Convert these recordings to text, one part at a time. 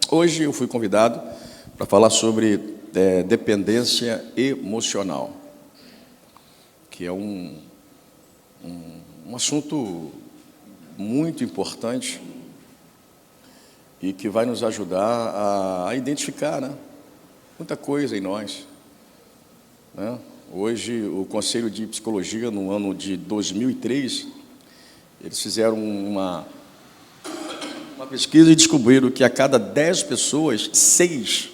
Hoje eu fui convidado para falar sobre dependência emocional, que é um assunto muito importante e que vai nos ajudar a identificar, né, muita coisa em nós, né? Hoje, o Conselho de Psicologia, no ano de 2003, eles fizeram uma pesquisa e descobriram que a cada 10 pessoas, 6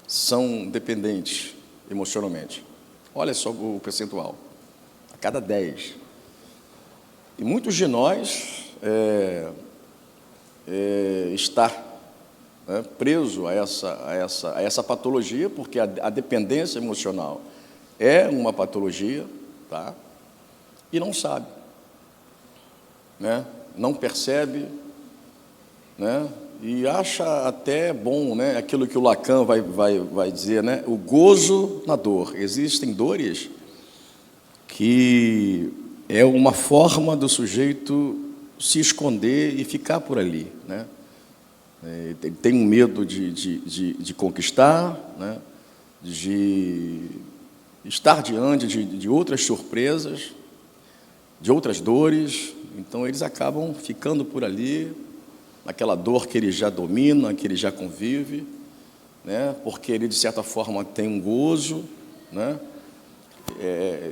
são dependentes emocionalmente. Olha só o percentual, a cada 10. E muitos de nós está preso a essa patologia, porque a dependência emocional é uma patologia, tá? E não sabe, né? Não percebe, né? E acha até bom, né? Aquilo que o Lacan vai dizer, né? O gozo na dor. Existem dores que é uma forma do sujeito se esconder e ficar por ali, né? Ele tem um medo de conquistar, né? De estar diante de outras surpresas, de outras dores. Então eles acabam ficando por ali, naquela dor que ele já domina, que ele já convive, né? Porque ele, de certa forma, tem um gozo, né?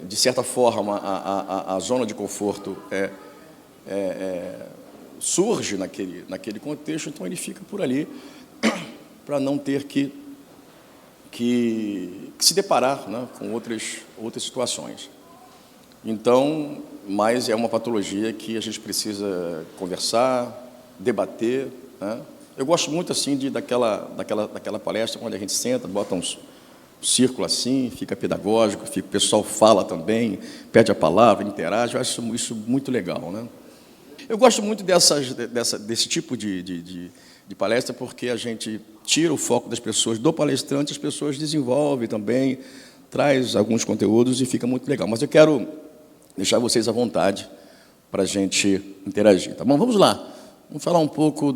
De certa forma, a zona de conforto surge naquele contexto, então ele fica por ali para não ter que se deparar, né, com outras situações. Então, mas é uma patologia que a gente precisa conversar, debater, né? Eu gosto muito assim daquela palestra, quando a gente senta, bota um círculo assim, fica pedagógico, o pessoal fala também, pede a palavra, interage. Eu acho isso muito legal, né? Eu gosto muito desse tipo de palestra, porque a gente tira o foco das pessoas, do palestrante, as pessoas desenvolvem também, traz alguns conteúdos e fica muito legal. Mas eu quero deixar vocês à vontade para a gente interagir, tá bom? Vamos lá, vamos falar um pouco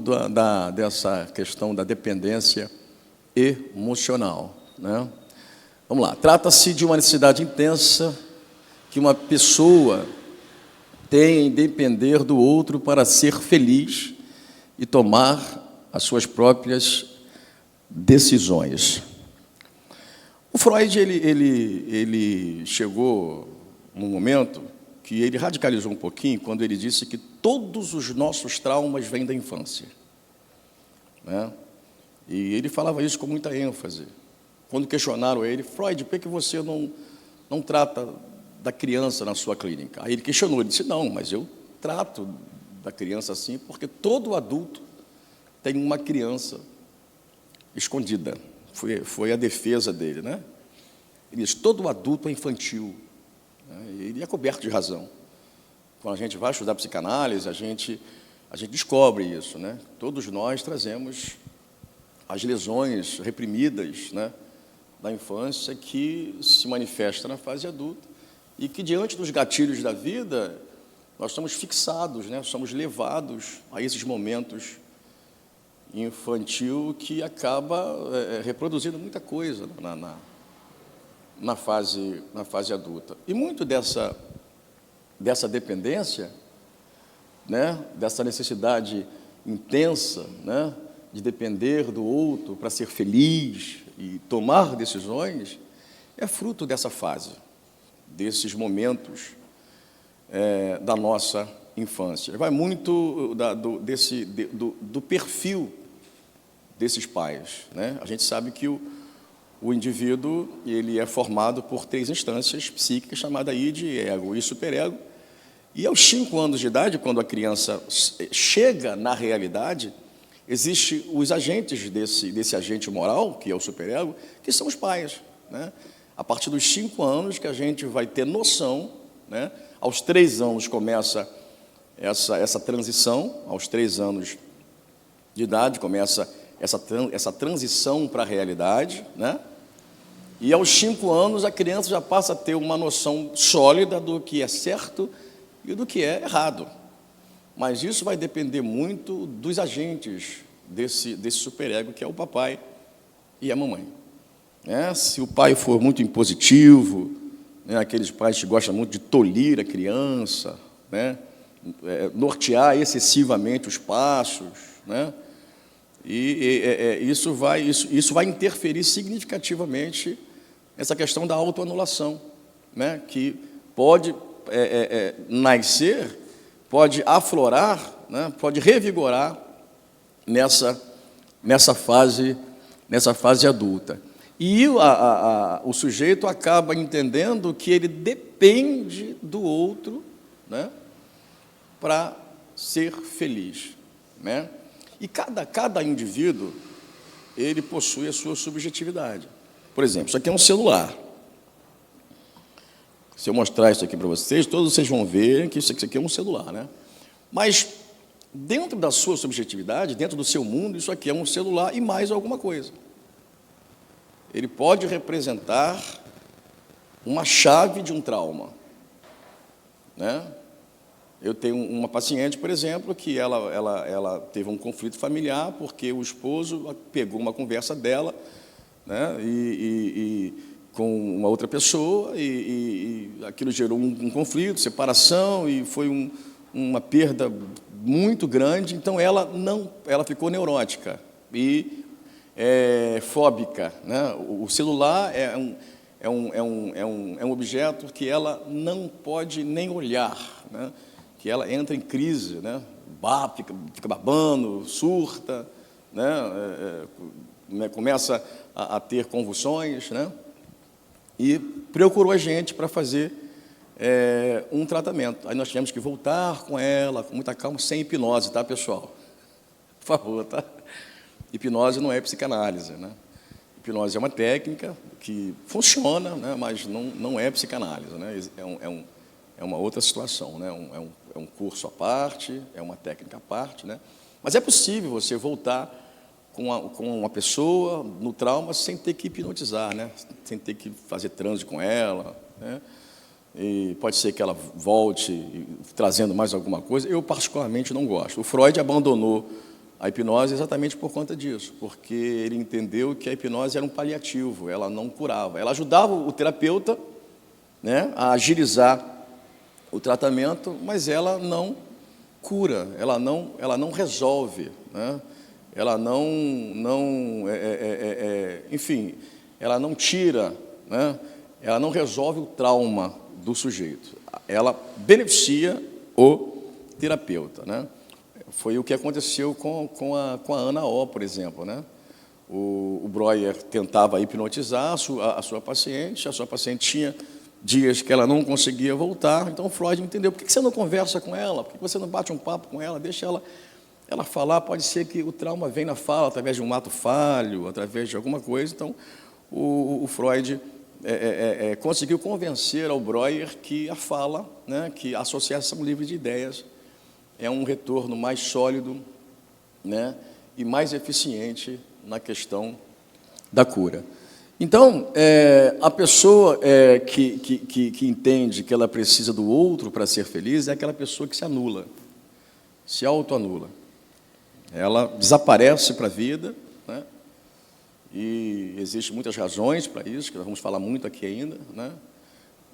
dessa questão da dependência emocional, né? Vamos lá, trata-se de uma necessidade intensa que uma pessoa tem em depender do outro para ser feliz e tomar as suas próprias decisões. O Freud, ele chegou num momento que ele radicalizou um pouquinho quando ele disse que todos os nossos traumas vêm da infância, né? E ele falava isso com muita ênfase. Quando questionaram ele: Freud, por que você não trata da criança na sua clínica? Aí ele questionou, ele disse: não, mas eu trato da criança assim porque todo adulto tem uma criança escondida. Foi a defesa dele, né? Ele diz: todo adulto é infantil, né? Ele é coberto de razão. Quando a gente vai estudar psicanálise, a gente descobre isso, né? Todos nós trazemos as lesões reprimidas, né, da infância, que se manifesta na fase adulta e que, diante dos gatilhos da vida, nós estamos fixados, né? Somos levados a esses momentos infantil que acaba reproduzindo muita coisa na fase adulta. E muito dessa dependência, né, dessa necessidade intensa, né, de depender do outro para ser feliz e tomar decisões, é fruto dessa fase, desses momentos da nossa infância. Vai muito do perfil desses pais, né? A gente sabe que o indivíduo, ele é formado por 3 instâncias psíquicas, chamadas id, ego e superego. E aos 5 anos de idade, quando a criança chega na realidade, existem os agentes desse agente moral, que é o superego, que são os pais, né? A partir dos 5 anos que a gente vai ter noção, né? Aos 3 anos começa essa transição, aos 3 anos de idade começa essa transição para a realidade, né? E aos 5 anos a criança já passa a ter uma noção sólida do que é certo e do que é errado. Mas isso vai depender muito dos agentes desse superego que é o papai e a mamãe. Se o pai for muito impositivo, aqueles pais que gostam muito de tolir a criança, nortear excessivamente os passos, isso vai interferir significativamente nessa questão da autoanulação, que pode nascer, pode aflorar, pode revigorar nessa fase adulta. E o sujeito acaba entendendo que ele depende do outro, para ser feliz, E cada indivíduo, ele possui a sua subjetividade. Por exemplo, isso aqui é um celular. Se eu mostrar isso aqui para vocês, todos vocês vão ver que isso aqui é um celular, Mas, dentro da sua subjetividade, dentro do seu mundo, isso aqui é um celular e mais alguma coisa. Ele pode representar uma chave de um trauma, Eu tenho uma paciente, por exemplo, que ela teve um conflito familiar porque o esposo pegou uma conversa dela, com uma outra pessoa, e aquilo gerou um conflito, separação, e foi uma perda muito grande. Então ela ficou neurótica e fóbica, O celular é um objeto que ela não pode nem olhar, que ela entra em crise, fica babando, surta, começa a ter convulsões, e procurou a gente para fazer um tratamento. Aí nós tivemos que voltar com ela, com muita calma, sem hipnose, tá, pessoal? Por favor, tá? Hipnose não é psicanálise, Hipnose é uma técnica que funciona, mas não é psicanálise, É uma outra situação, É um curso à parte, é uma técnica à parte, Mas é possível você voltar com uma pessoa no trauma sem ter que hipnotizar, Sem ter que fazer transe com ela, E pode ser que ela volte trazendo mais alguma coisa. Eu, particularmente, não gosto. O Freud abandonou a hipnose exatamente por conta disso, porque ele entendeu que a hipnose era um paliativo, ela não curava. Ela ajudava o terapeuta, a agilizar o tratamento, mas ela não cura, ela não resolve, Ela enfim, ela não tira, ela não resolve o trauma do sujeito. Ela beneficia o terapeuta, Foi o que aconteceu com a Ana O, por exemplo, O Breuer tentava hipnotizar a sua paciente tinha dias que ela não conseguia voltar, então o Freud entendeu: por que você não conversa com ela? Por que você não bate um papo com ela? Deixa ela falar. Pode ser que o trauma venha na fala, através de um ato falho, através de alguma coisa. Então, o Freud conseguiu convencer ao Breuer que a fala, que a associação livre de ideias é um retorno mais sólido, e mais eficiente na questão da cura. Então, a pessoa que entende que ela precisa do outro para ser feliz é aquela pessoa que se anula, se autoanula. Ela desaparece para a vida, e existem muitas razões para isso, que nós vamos falar muito aqui ainda,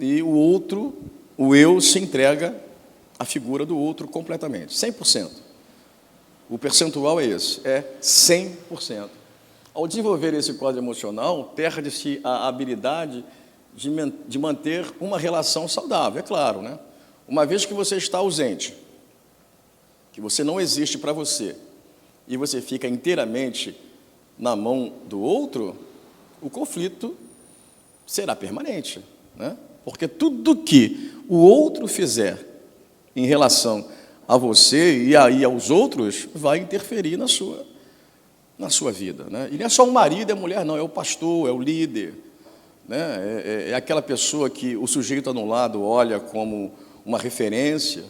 E o outro, o eu, se entrega à figura do outro completamente, 100%. O percentual é esse, é 100%. Ao desenvolver esse quadro emocional, perde-se a habilidade de manter uma relação saudável, é claro, Uma vez que você está ausente, que você não existe para você, e você fica inteiramente na mão do outro, o conflito será permanente, Porque tudo que o outro fizer em relação a você e aí aos outros vai interferir na sua vida, E não é só o marido e a mulher, não, é o pastor, é o líder, É aquela pessoa que o sujeito anulado olha como uma referência,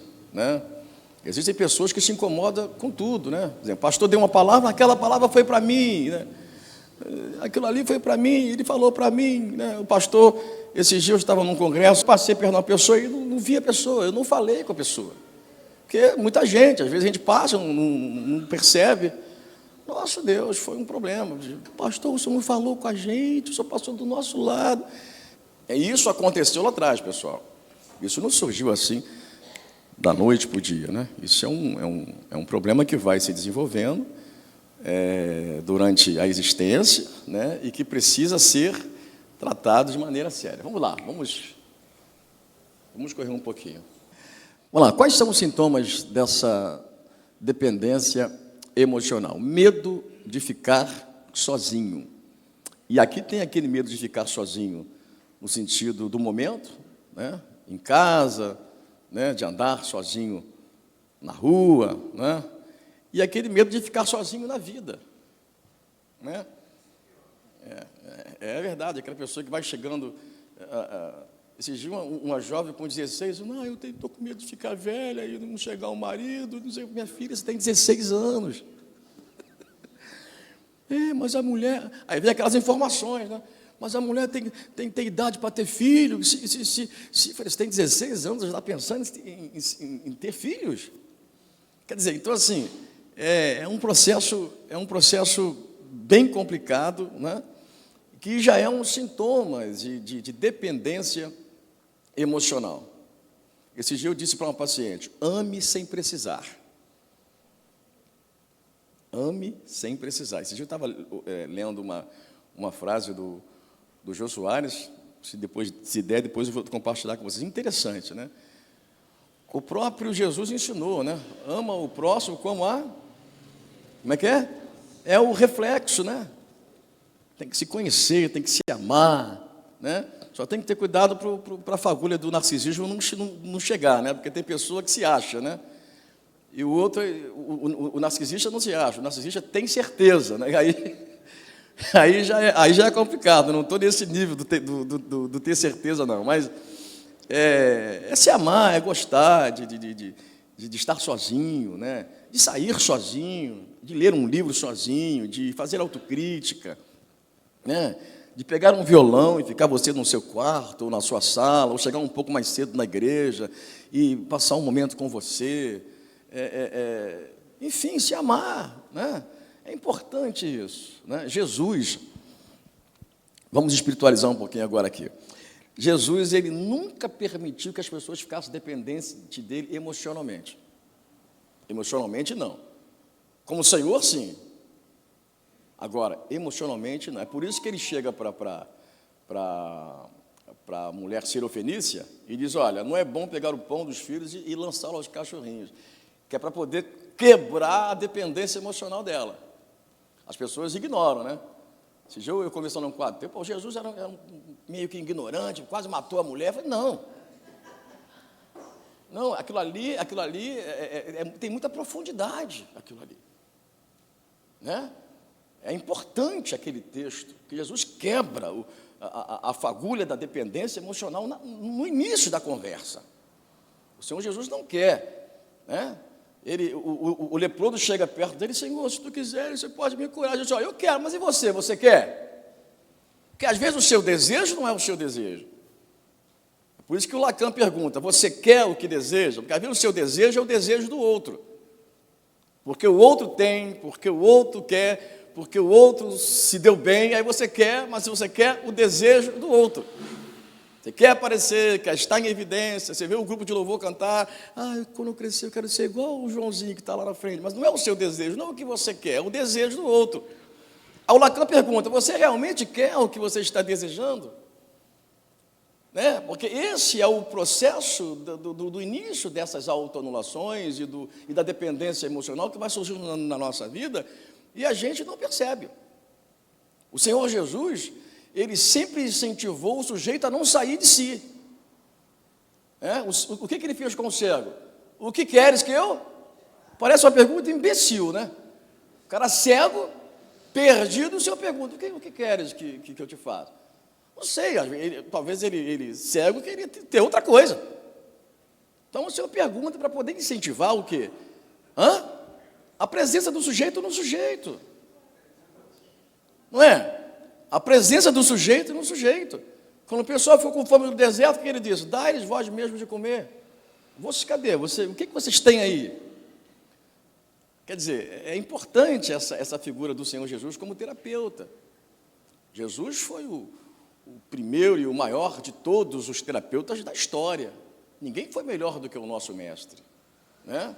Existem pessoas que se incomodam com tudo, Por exemplo, o pastor deu uma palavra, aquela palavra foi para mim, Aquilo ali foi para mim, ele falou para mim, O pastor, esses dias eu estava num congresso, passei perto de uma pessoa e não vi a pessoa, eu não falei com a pessoa. Porque muita gente, às vezes a gente passa, não percebe, Nosso Deus, foi um problema. Pastor, o senhor não falou com a gente, o senhor passou do nosso lado. Isso aconteceu lá atrás, pessoal. Isso não surgiu assim, da noite para o dia, né? Isso é um problema que vai se desenvolvendo durante a existência, né? E que precisa ser tratado de maneira séria. Vamos lá, vamos correr um pouquinho. Vamos lá, quais são os sintomas dessa dependência emocional? Medo de ficar sozinho. E aqui tem aquele medo de ficar sozinho no sentido do momento, né? Em casa, né? De andar sozinho na rua, né? E aquele medo de ficar sozinho na vida, né? É verdade, aquela pessoa que vai chegando. Esses dias, uma jovem com 16, não, eu estou com medo de ficar velha e não chegar o marido, não sei, minha filha, você tem 16 anos. Mas a mulher. Aí vem aquelas informações, né? Mas a mulher tem idade para ter filho. Se você tem 16 anos, já está pensando em ter filhos. Quer dizer, então assim, é um processo bem complicado, né? Que já é um sintoma de dependência emocional. Esse dia eu disse para uma paciente: ame sem precisar. Ame sem precisar. Esse dia eu estava lendo uma frase do Jô Soares, se der, depois eu vou compartilhar com vocês. Interessante, né? O próprio Jesus ensinou, né? Ama o próximo como a... Como é que é? É o reflexo, né? Tem que se conhecer, tem que se amar, né? Só tem que ter cuidado para a fagulha do narcisismo não chegar, né? Porque tem pessoa que se acha, né? E o outro, o narcisista não se acha, o narcisista tem certeza, né? Aí já é complicado, não estou nesse nível do ter certeza, não, mas é se amar, é gostar de estar sozinho, né? De sair sozinho, de ler um livro sozinho, de fazer autocrítica, né? De pegar um violão e ficar você no seu quarto, ou na sua sala, ou chegar um pouco mais cedo na igreja e passar um momento com você, enfim, se amar, né? É importante isso, né? Jesus, vamos espiritualizar um pouquinho agora aqui. Jesus, ele nunca permitiu que as pessoas ficassem dependentes dele emocionalmente. Emocionalmente, não. Como Senhor, sim. Agora, emocionalmente, não. É por isso que ele chega para a mulher sirofenícia e diz: olha, não é bom pegar o pão dos filhos e lançá-lo aos cachorrinhos, que é para poder quebrar a dependência emocional dela. As pessoas ignoram, né? Esse dia eu conversando num quadro, Jesus era meio que ignorante, quase matou a mulher. Eu falei, não, aquilo ali tem muita profundidade, aquilo ali, né? É importante aquele texto, que Jesus quebra a fagulha da dependência emocional no início da conversa. O Senhor Jesus não quer, né? O leproso chega perto dele: Senhor, se tu quiseres, você pode me curar. Ele diz: eu quero, mas e você? Você quer? Porque às vezes o seu desejo não é o seu desejo. Por isso que o Lacan pergunta: você quer o que deseja? Porque às vezes o seu desejo é o desejo do outro. Porque o outro tem, porque o outro quer, porque o outro se deu bem, aí você quer, mas você quer o desejo do outro. Você quer aparecer, quer estar em evidência, você vê o grupo de louvor cantar: quando eu crescer eu quero ser igual o Joãozinho que está lá na frente. Mas não é o seu desejo, não é o que você quer, é o desejo do outro. Aí o Lacan pergunta: você realmente quer o que você está desejando? Né? Porque esse é o processo do início dessas autoanulações e da dependência emocional que vai surgindo na nossa vida e a gente não percebe. O Senhor Jesus, ele sempre incentivou o sujeito a não sair de si. O que ele fez com o cego? O que queres que eu? Parece uma pergunta imbecil, né? O cara cego, perdido, o Senhor pergunta: o que queres que eu te faça? Não sei, talvez ele cego queria ter outra coisa. Então o Senhor pergunta para poder incentivar o quê? A presença do sujeito no sujeito. Não é? A presença do sujeito no sujeito. Quando o pessoal ficou com fome no deserto, o que ele disse? Dá-lhes vós mesmos de comer. Cadê? O que vocês têm aí? Quer dizer, é importante essa figura do Senhor Jesus como terapeuta. Jesus foi o primeiro e o maior de todos os terapeutas da história. Ninguém foi melhor do que o nosso mestre, né?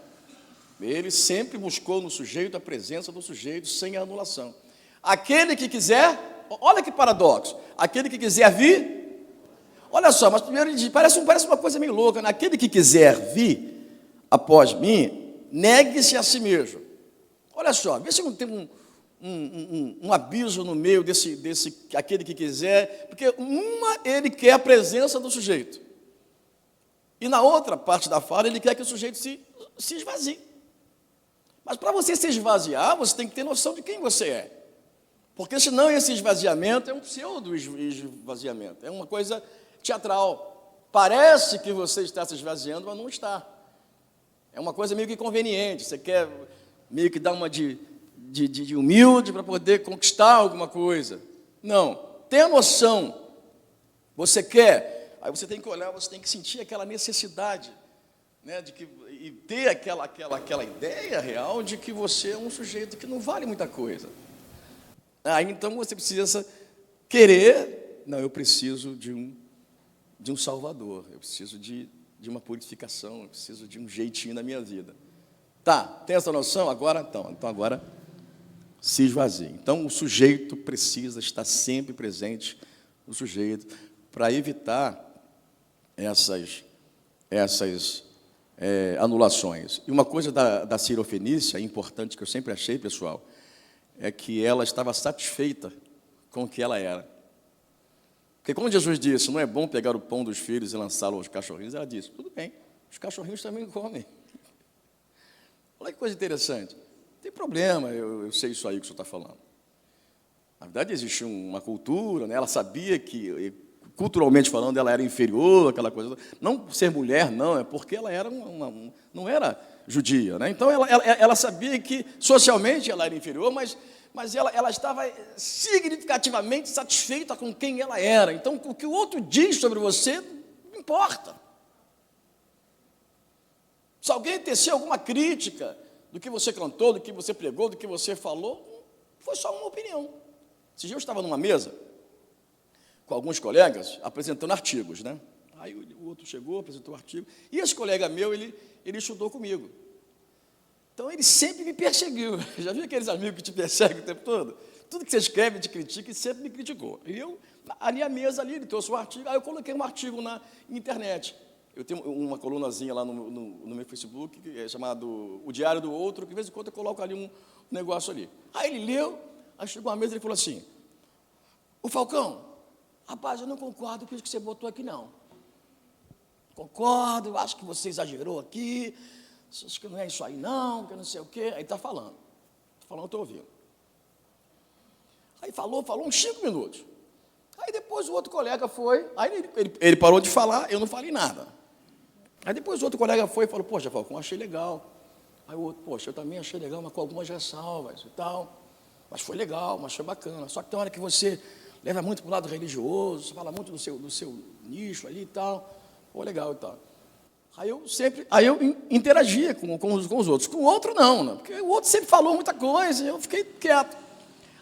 Ele sempre buscou no sujeito a presença do sujeito sem anulação. Aquele que quiser, olha que paradoxo, aquele que quiser vir, olha só, mas primeiro ele diz, parece uma coisa meio louca, né? Aquele que quiser vir após mim, negue-se a si mesmo. Olha só, vê se não tem um aviso no meio desse aquele que quiser, porque ele quer a presença do sujeito, e na outra parte da fala ele quer que o sujeito se esvazie. Mas para você se esvaziar, você tem que ter noção de quem você é, porque senão esse esvaziamento é um pseudo-esvaziamento, é uma coisa teatral, parece que você está se esvaziando, mas não está, é uma coisa meio que conveniente, você quer meio que dar uma de humilde para poder conquistar alguma coisa. Não, tenha noção, você quer, aí você tem que olhar, você tem que sentir aquela necessidade, né, e ter aquela ideia real de que você é um sujeito que não vale muita coisa. Aí então você precisa querer, não, eu preciso de um salvador, eu preciso de uma purificação, eu preciso de um jeitinho na minha vida. Tá, tem essa noção? Agora, então agora se esvazie. Então, o sujeito precisa estar sempre presente, o sujeito, para evitar essas anulações. E uma coisa da Sirofenícia, importante, que eu sempre achei, pessoal, é que ela estava satisfeita com o que ela era. Porque como Jesus disse, não é bom pegar o pão dos filhos e lançá-lo aos cachorrinhos, ela disse, tudo bem, os cachorrinhos também comem. Olha que coisa interessante. Não tem problema, eu sei isso aí que o senhor está falando. Na verdade, existe uma cultura, né? Ela sabia que, culturalmente falando, ela era inferior, aquela coisa. Não ser mulher, não, é porque ela era não era judia, né? Então, ela sabia que, socialmente, ela era inferior, mas ela estava significativamente satisfeita com quem ela era. Então, o que o outro diz sobre você, não importa. Se alguém tecer alguma crítica do que você cantou, do que você pregou, do que você falou, foi só uma opinião. Esse dia eu estava numa mesa com alguns colegas apresentando artigos, né? Aí o outro chegou, apresentou o artigo, e esse colega meu, ele estudou comigo. Então, ele sempre me perseguiu. Já viu aqueles amigos que te perseguem o tempo todo? Tudo que você escreve, te critica, e sempre me criticou. E eu, ali à mesa, ele trouxe um artigo, aí eu coloquei um artigo na internet. Eu tenho uma colunazinha lá no meu Facebook, que é chamado O Diário do Outro, que de vez em quando eu coloco ali um negócio ali. Aí ele leu, aí chegou uma mesa e ele falou assim, ô Falcão, rapaz, eu não concordo com isso que você botou aqui, não. Concordo, eu acho que você exagerou aqui, acho que não é isso aí, não, que não sei o quê. Aí está falando, estou ouvindo. Aí falou uns 5 minutos. Aí depois o outro colega foi, aí ele parou de falar, eu não falei nada. Aí depois o outro colega foi e falou, poxa, Falcão, achei legal. Aí o outro, poxa, eu também achei legal, mas com algumas ressalvas e tal. Mas foi legal, mas foi bacana. Só que tem hora que você leva muito para o lado religioso, você fala muito do seu nicho ali e tal. Pô, legal e tal. Aí eu interagia com os outros. Com o outro não, né? Porque o outro sempre falou muita coisa e eu fiquei quieto.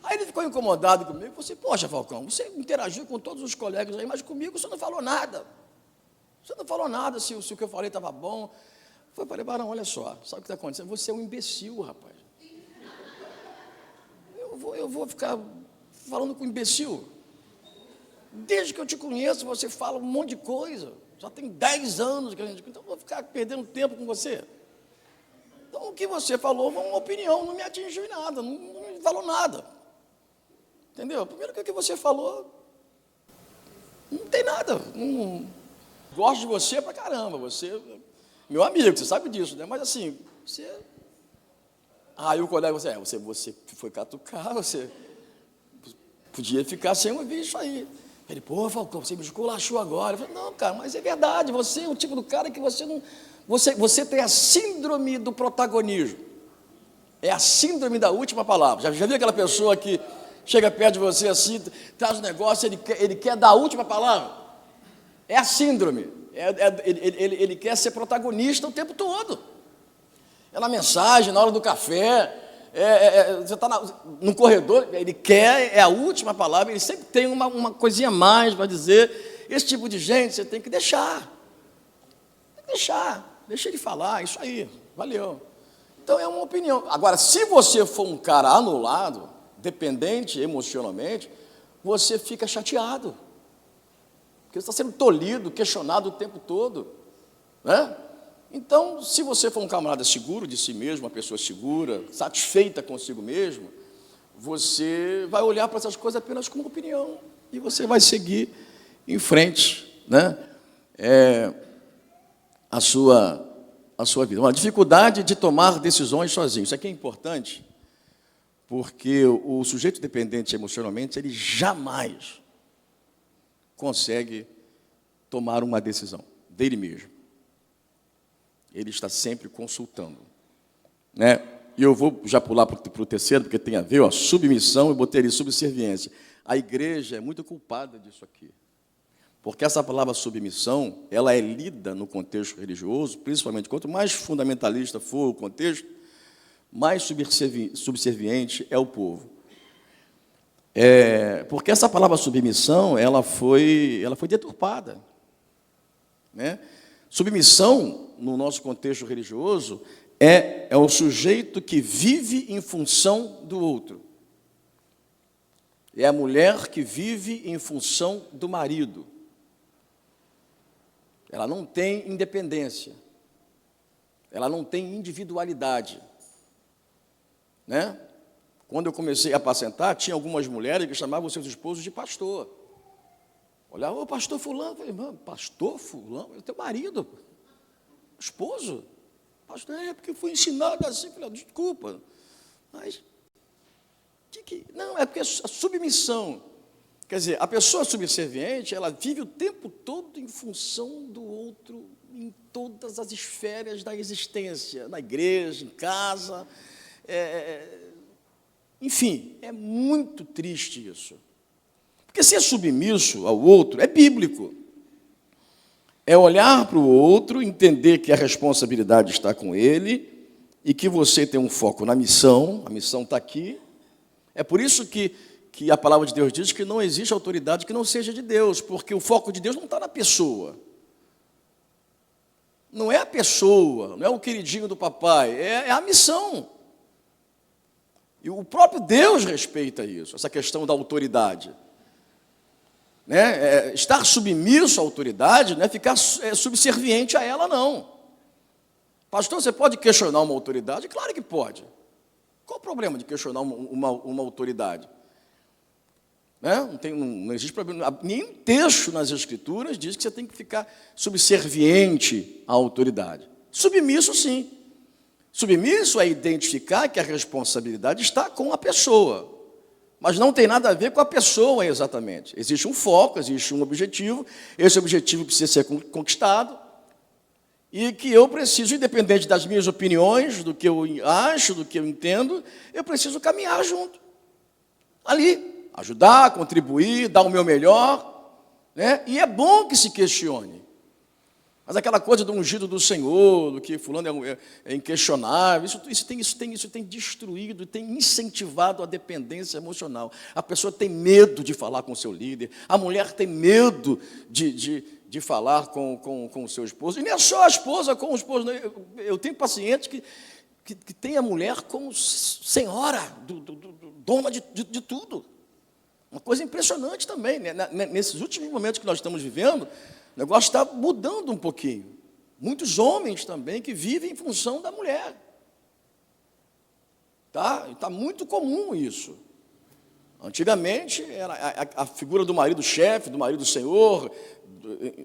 Aí ele ficou incomodado comigo, falou assim, poxa, Falcão, você interagiu com todos os colegas aí, mas comigo você não falou nada. Você não falou nada se o que eu falei estava bom. Eu falei, Barão, olha só, sabe o que está acontecendo? Você é um imbecil, rapaz. Eu vou ficar falando com imbecil? Desde que eu te conheço, você fala um monte de coisa. Já tem 10 anos que a gente... Então, eu vou ficar perdendo tempo com você. Então, o que você falou foi uma opinião, não me atingiu em nada, não me falou nada. Entendeu? Primeiro que o que você falou, não tem nada. Gosto de você pra caramba, você... Meu amigo, você sabe disso, né? Mas assim, você... Aí o colega, você foi catucar, você podia ficar sem ouvir isso aí. Ele, pô, Falcão, você me esculachou agora. Eu falei, não, cara, mas é verdade, você é o tipo do cara que você não... Você tem a síndrome do protagonismo. É a síndrome da última palavra. Já viu aquela pessoa que chega perto de você assim, traz um negócio, ele quer dar a última palavra? É a síndrome. Ele quer ser protagonista o tempo todo. é na mensagem, na hora do café, você está no corredor, ele quer, é a última palavra, ele sempre tem uma coisinha a mais para dizer. Esse tipo de gente você tem que deixar. Tem que deixa ele falar, isso aí, valeu. Então é uma opinião. Agora, se você for um cara anulado, dependente emocionalmente, você fica chateado. Porque você está sendo tolhido, questionado o tempo todo, né? Então, se você for um camarada seguro de si mesmo, uma pessoa segura, satisfeita consigo mesmo, você vai olhar para essas coisas apenas como opinião e você vai seguir em frente, né? A sua vida. Uma dificuldade de tomar decisões sozinho. Isso aqui é importante, porque o sujeito dependente emocionalmente, ele jamais consegue tomar uma decisão dele mesmo. Ele está sempre consultando, né? E eu vou já pular para o terceiro, porque tem a ver, ó, submissão, eu botei ali subserviência. A igreja é muito culpada disso aqui, porque essa palavra submissão, ela é lida no contexto religioso, principalmente, quanto mais fundamentalista for o contexto, mais subserviente é o povo. Porque essa palavra submissão, ela foi deturpada, né? Submissão, no nosso contexto religioso, é o sujeito que vive em função do outro. É a mulher que vive em função do marido. Ela não tem independência. Ela não tem individualidade, né? Quando eu comecei a apacentar, tinha algumas mulheres que chamavam seus esposos de pastor. Olhava, ô pastor fulano, eu falei, mano, pastor fulano, é teu marido, esposo. Pastor, porque fui ensinado assim. Eu falei, desculpa, mas não, é porque a submissão, quer dizer, a pessoa subserviente, ela vive o tempo todo em função do outro, em todas as esferas da existência, na igreja, em casa, enfim, é muito triste isso. Porque ser submisso ao outro é bíblico. É olhar para o outro, entender que a responsabilidade está com ele e que você tem um foco na missão, a missão está aqui. É por isso que a palavra de Deus diz que não existe autoridade que não seja de Deus, porque o foco de Deus não está na pessoa. Não é a pessoa, não é o queridinho do papai, é a missão. E o próprio Deus respeita isso, essa questão da autoridade. Né? Estar submisso à autoridade não é ficar subserviente a ela, não. Pastor, você pode questionar uma autoridade? Claro que pode. Qual o problema de questionar uma autoridade? Né? Não existe problema. Nenhum texto nas Escrituras diz que você tem que ficar subserviente à autoridade. Submisso, sim. Submisso é identificar que a responsabilidade está com a pessoa. Mas não tem nada a ver com a pessoa exatamente. Existe um foco, existe um objetivo, esse objetivo precisa ser conquistado, e que eu preciso, independente das minhas opiniões, do que eu acho, do que eu entendo, eu preciso caminhar junto. Ali, ajudar, contribuir, dar o meu melhor, né? E é bom que se questione. Mas aquela coisa do ungido do Senhor, do que fulano é inquestionável, isso tem destruído, tem incentivado a dependência emocional. A pessoa tem medo de falar com o seu líder, a mulher tem medo de falar com o seu esposo. E não é só a esposa com o esposo. Eu tenho pacientes que tem a mulher como senhora, dona de tudo. Uma coisa impressionante também, né? Nesses últimos momentos que nós estamos vivendo, o negócio está mudando um pouquinho. Muitos homens também que vivem em função da mulher. Está muito comum isso. Antigamente, era a figura do marido chefe, do marido senhor,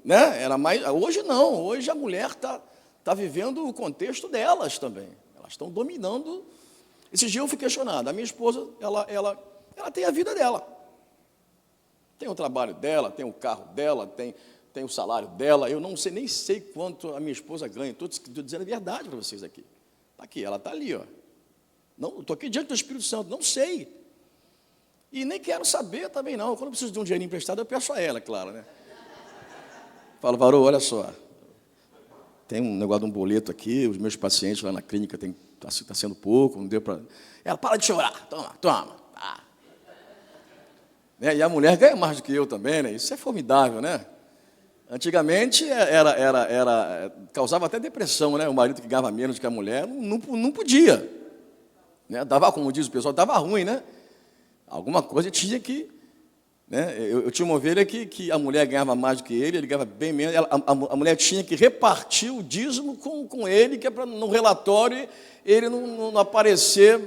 né? Era mais. Hoje não, hoje a mulher está vivendo o contexto delas também. Elas estão dominando. Esses dias eu fui questionado. A minha esposa, ela tem a vida dela. Tem o trabalho dela, tem o carro dela, tem o salário dela. Eu não sei, nem sei quanto a minha esposa ganha. Estou dizendo a verdade para vocês aqui. Está aqui, ela está ali, ó. Estou aqui diante do Espírito Santo, não sei. E nem quero saber também, não. Quando eu preciso de um dinheiro emprestado, eu peço a ela, claro, né? Falo, varô, olha só. tem um negócio de um boleto aqui, os meus pacientes lá na clínica está sendo pouco, não deu para... Ela, para de chorar, toma. Né? E a mulher ganha mais do que eu também, né? Isso é formidável, né? Antigamente causava até depressão, né? O marido que ganhava menos que a mulher não podia. Né? Dava, como diz o pessoal, dava ruim, né? Alguma coisa tinha que... Né? Eu tinha uma ovelha que a mulher ganhava mais do que ele ganhava bem menos. A mulher tinha que repartir o dízimo com ele, que é para no relatório ele não aparecer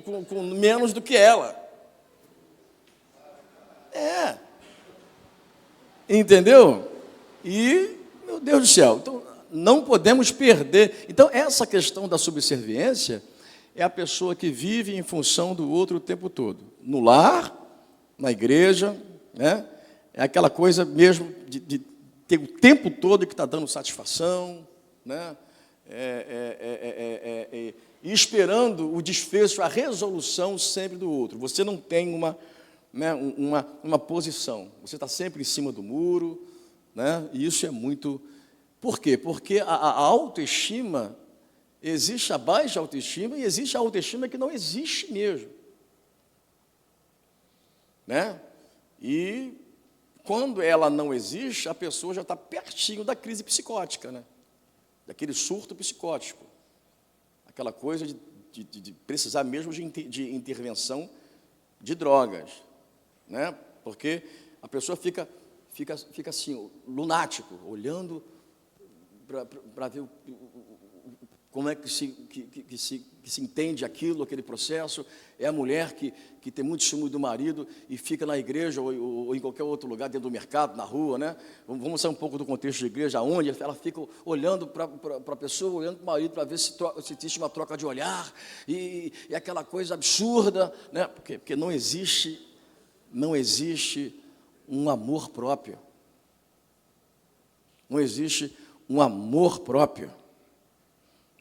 com menos do que ela. Entendeu? E, meu Deus do céu, então, não podemos perder. Então, essa questão da subserviência é a pessoa que vive em função do outro o tempo todo. No lar, na igreja, né? É aquela coisa mesmo de ter o tempo todo que está dando satisfação, né? E esperando o desfecho, a resolução sempre do outro. Você não tem uma posição, você está sempre em cima do muro, né? E isso é muito... Por quê? Porque a autoestima, existe a baixa autoestima e existe a autoestima que não existe mesmo. Né? E quando ela não existe, a pessoa já está pertinho da crise psicótica, né? Daquele surto psicótico, aquela coisa de precisar mesmo de intervenção de drogas, né? Porque a pessoa fica assim, lunático, olhando para ver como é que se entende aquele processo. É a mulher que tem muito ciúme do marido e fica na igreja ou em qualquer outro lugar, dentro do mercado, na rua, né? Vamos sair um pouco do contexto de igreja, onde ela fica olhando para a pessoa, olhando para o marido, para ver se existe uma troca de olhar, e aquela coisa absurda, né? Porque não existe um amor próprio. Não existe um amor próprio.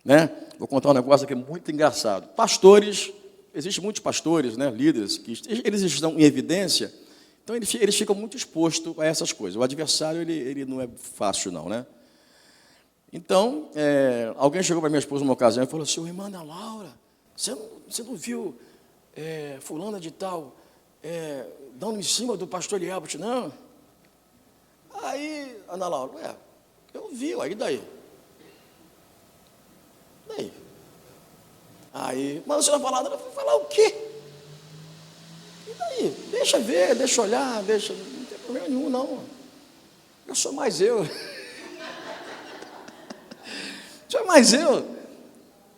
Né? Vou contar um negócio aqui muito engraçado. Pastores, existem muitos pastores, né, líderes, que eles estão em evidência, então eles ficam muito expostos a essas coisas. O adversário, ele não é fácil, não, né? Então, alguém chegou para minha esposa numa ocasião e falou assim: irmã Ana Laura, você não viu fulana de tal dando em cima do pastor Eliabot, não? Aí, Ana Laura, eu vi, aí daí? Aí, mas você não vai falar nada, vai falar o quê? E daí? Deixa ver, deixa olhar, não tem problema nenhum, não. Eu sou mais eu. Sou mais eu.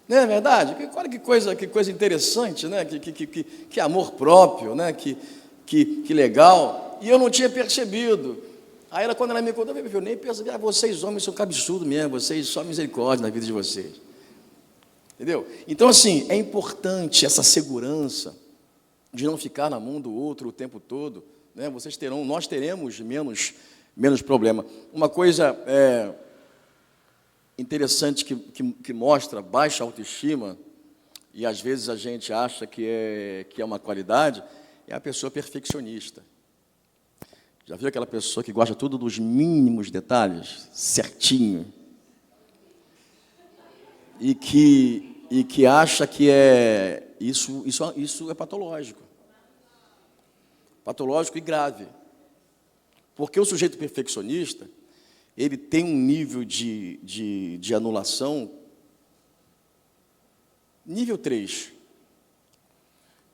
Não é verdade? Olha que coisa interessante, né? Que amor próprio, né? Que legal. E eu não tinha percebido. Aí, quando ela me contou, eu nem percebi. Vocês homens são cabeçudos mesmo, vocês só misericórdia na vida de vocês. Entendeu? Então, assim, é importante essa segurança de não ficar na mão do outro o tempo todo, né? Nós teremos menos problema. Uma coisa interessante que mostra baixa autoestima, e às vezes a gente acha que é uma qualidade, é a pessoa perfeccionista. Já viu aquela pessoa que gosta tudo dos mínimos detalhes, certinho? E que acha que isso é patológico e grave, porque o sujeito perfeccionista, ele tem um nível de anulação nível 3,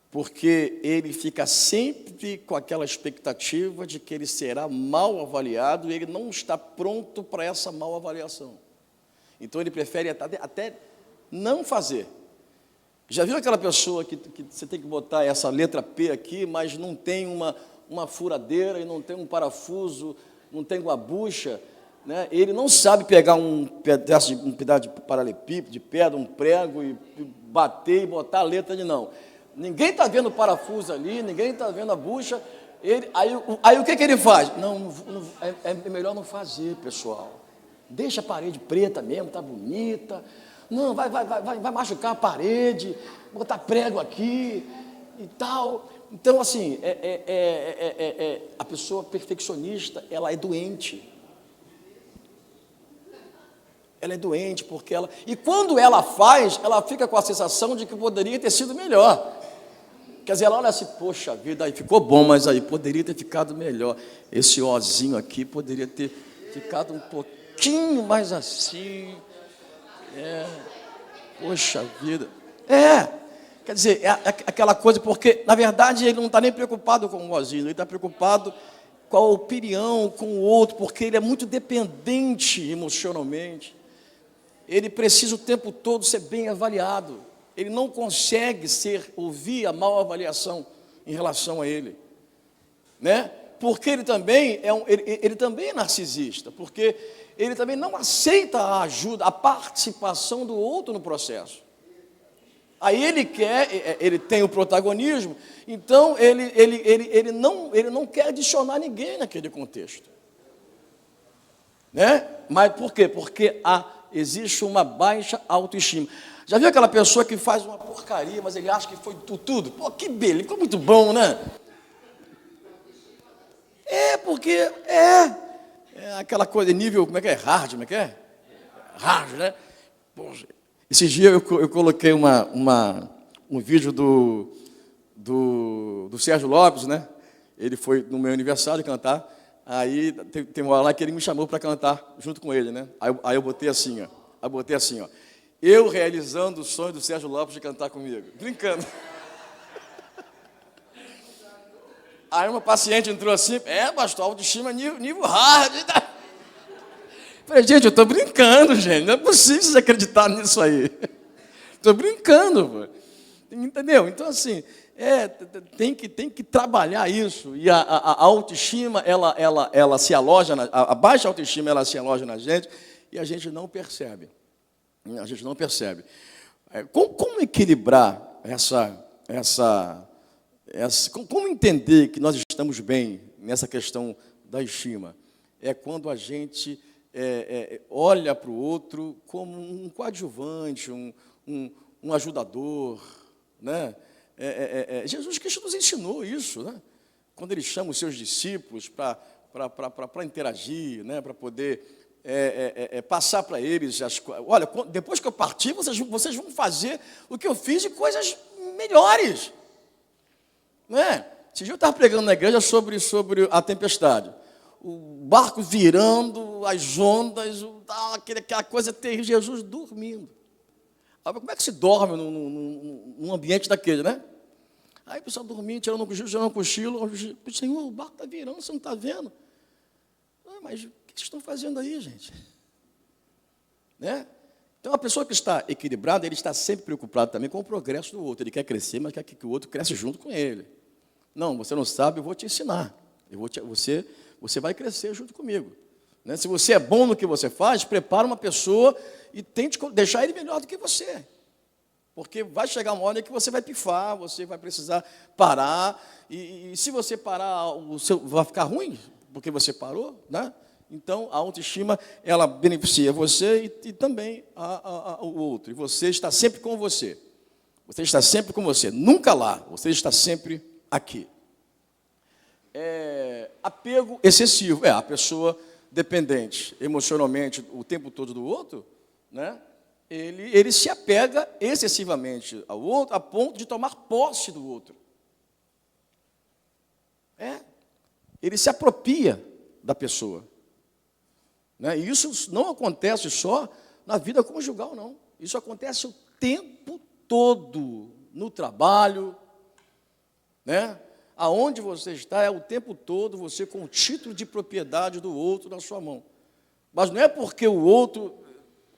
porque ele fica sempre com aquela expectativa de que ele será mal avaliado e ele não está pronto para essa mal avaliação. Então, ele prefere até não fazer. Já viu aquela pessoa que você tem que botar essa letra P aqui, mas não tem uma furadeira e não tem um parafuso, não tem uma bucha, né? Ele não sabe pegar um pedaço de paralelepípedo, de pedra, um prego e bater e botar a letra de não. Ninguém está vendo o parafuso ali, ninguém está vendo a bucha. Aí o que ele faz? É melhor não fazer, pessoal. Deixa a parede preta mesmo, está bonita. Não, vai machucar a parede, botar prego aqui e tal. Então, assim, a pessoa perfeccionista, ela é doente. Ela é doente porque ela... E quando ela faz, ela fica com a sensação de que poderia ter sido melhor. Quer dizer, ela olha assim, poxa vida, aí ficou bom, mas aí poderia ter ficado melhor. Esse ozinho aqui poderia ter ficado um pouquinho mais assim. Poxa vida. Quer dizer, aquela coisa, porque, na verdade, ele não está nem preocupado com o ozinho, ele está preocupado com a opinião, com o outro, porque ele é muito dependente emocionalmente. Ele precisa o tempo todo ser bem avaliado. Ele não consegue ouvir a mal avaliação em relação a ele, né? Porque ele também ele também é narcisista, porque ele também não aceita a ajuda, a participação do outro no processo. Aí ele tem o protagonismo, então ele não quer adicionar ninguém naquele contexto, né? Mas por quê? Porque existe uma baixa autoestima. Já viu aquela pessoa que faz uma porcaria, mas ele acha que foi tudo? Pô, que beleza, ficou muito bom, né? Porque aquela coisa de nível, como é que é? Hard, como é que é? Hard, né? Poxa, esses dias eu coloquei um vídeo do Sérgio Lopes, né? Ele foi no meu aniversário cantar, aí tem uma hora lá que ele me chamou para cantar junto com ele, né? Aí eu botei assim, ó. Eu realizando o sonho do Sérgio Lopes de cantar comigo, brincando. Aí uma paciente entrou assim, pastor, autoestima nível hard. Falei, gente, eu estou brincando, gente, não é possível vocês acreditarem nisso aí. Estou brincando, pô. Entendeu? Então, assim, tem que trabalhar isso. E a autoestima, ela se aloja, a baixa autoestima, ela se aloja na gente e a gente não percebe. A gente não percebe. Como equilibrar como entender que nós estamos bem nessa questão da estima? É quando a gente olha para o outro como um coadjuvante, um ajudador, né? Jesus Cristo nos ensinou isso, né? Quando ele chama os seus discípulos para interagir, né? Para poder passar para eles olha, depois que eu partir, vocês vão fazer o que eu fiz e coisas melhores, não é? Esse dia eu estava pregando na igreja sobre a tempestade, o barco virando, as ondas, aquela coisa terrível, Jesus dormindo. Como é que se dorme num ambiente daquele, né? Aí o pessoal dormindo, tirando um cochilo, Senhor, o barco está virando, você não está vendo? Mas o que vocês estão fazendo aí, gente? Né? Então, a pessoa que está equilibrada, ele está sempre preocupado também com o progresso do outro. Ele quer crescer, mas quer que o outro cresça junto com ele. Não, você não sabe, eu vou te ensinar. Você vai crescer junto comigo. Né? Se você é bom no que você faz, prepara uma pessoa e tente deixar ele melhor do que você. Porque vai chegar uma hora em que você vai pifar, você vai precisar parar. E se você parar, vai ficar ruim, porque você parou, né? Então, a autoestima, ela beneficia você e também o outro. E você está sempre com você. Você está sempre com você. Nunca lá. Você está sempre aqui. Apego excessivo. A pessoa dependente emocionalmente o tempo todo do outro, né? Ele se apega excessivamente ao outro, a ponto de tomar posse do outro. Ele se apropria da pessoa. Né? E isso não acontece só na vida conjugal, não. Isso acontece o tempo todo, no trabalho, né? Aonde você está, o tempo todo você com o título de propriedade do outro na sua mão. Mas não é porque o outro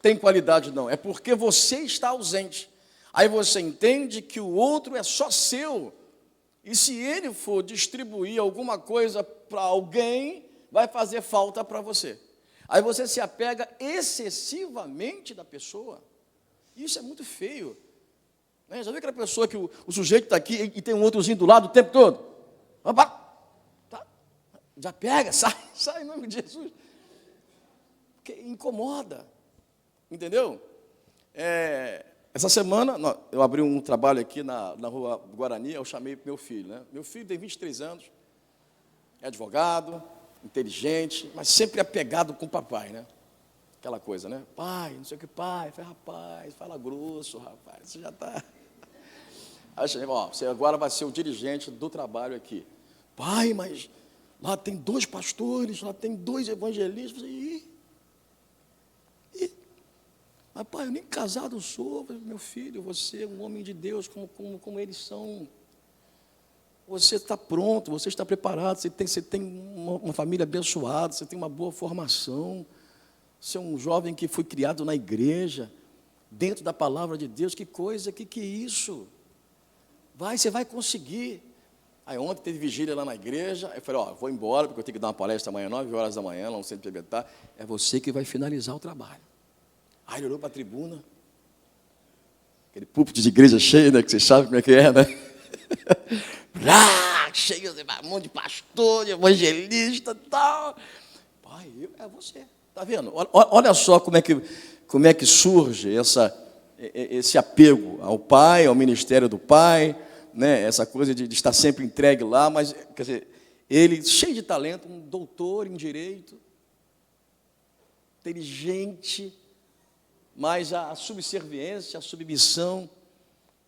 tem qualidade, não. É porque você está ausente. Aí você entende que o outro é só seu. E se ele for distribuir alguma coisa para alguém, vai fazer falta para você. Aí você se apega excessivamente da pessoa. Isso é muito feio. Né? Já viu aquela pessoa que o sujeito está aqui e tem um outrozinho do lado o tempo todo? Opa! Tá. Já pega, sai em nome de Jesus. Porque incomoda. Entendeu? Essa semana, eu abri um trabalho aqui na rua Guarani, eu chamei meu filho. Né? Meu filho tem 23 anos, é advogado, inteligente, mas sempre apegado com o papai, né? Aquela coisa, né? Pai, não sei o que, pai. Eu falei, rapaz, fala grosso, rapaz, você já está... Aí eu ó, você agora vai ser o dirigente do trabalho aqui. Pai, mas lá tem 2 pastores, lá tem 2 evangelistas. Eu falei, mas pai, eu nem casado sou, meu filho, você é um homem de Deus, como eles são. Você está pronto, você está preparado, você tem uma família abençoada, você tem uma boa formação, você é um jovem que foi criado na igreja, dentro da palavra de Deus, que coisa, que é isso? Você vai conseguir. Aí ontem teve vigília lá na igreja, eu falei, vou embora, porque eu tenho que dar uma palestra amanhã, 9 horas da manhã, lá no centro de Piabetá, é você que vai finalizar o trabalho. Aí ele olhou para a tribuna, aquele púlpito de igreja cheio, né, que vocês sabem como é que é, né? Cheio de um monte de pastor, de evangelista e tal. Pai, é você, está vendo? Olha só como é que surge esse apego ao pai, ao ministério do pai, né? Essa coisa de estar sempre entregue lá, mas, quer dizer, ele, cheio de talento, um doutor em direito, inteligente, mas a subserviência, a submissão,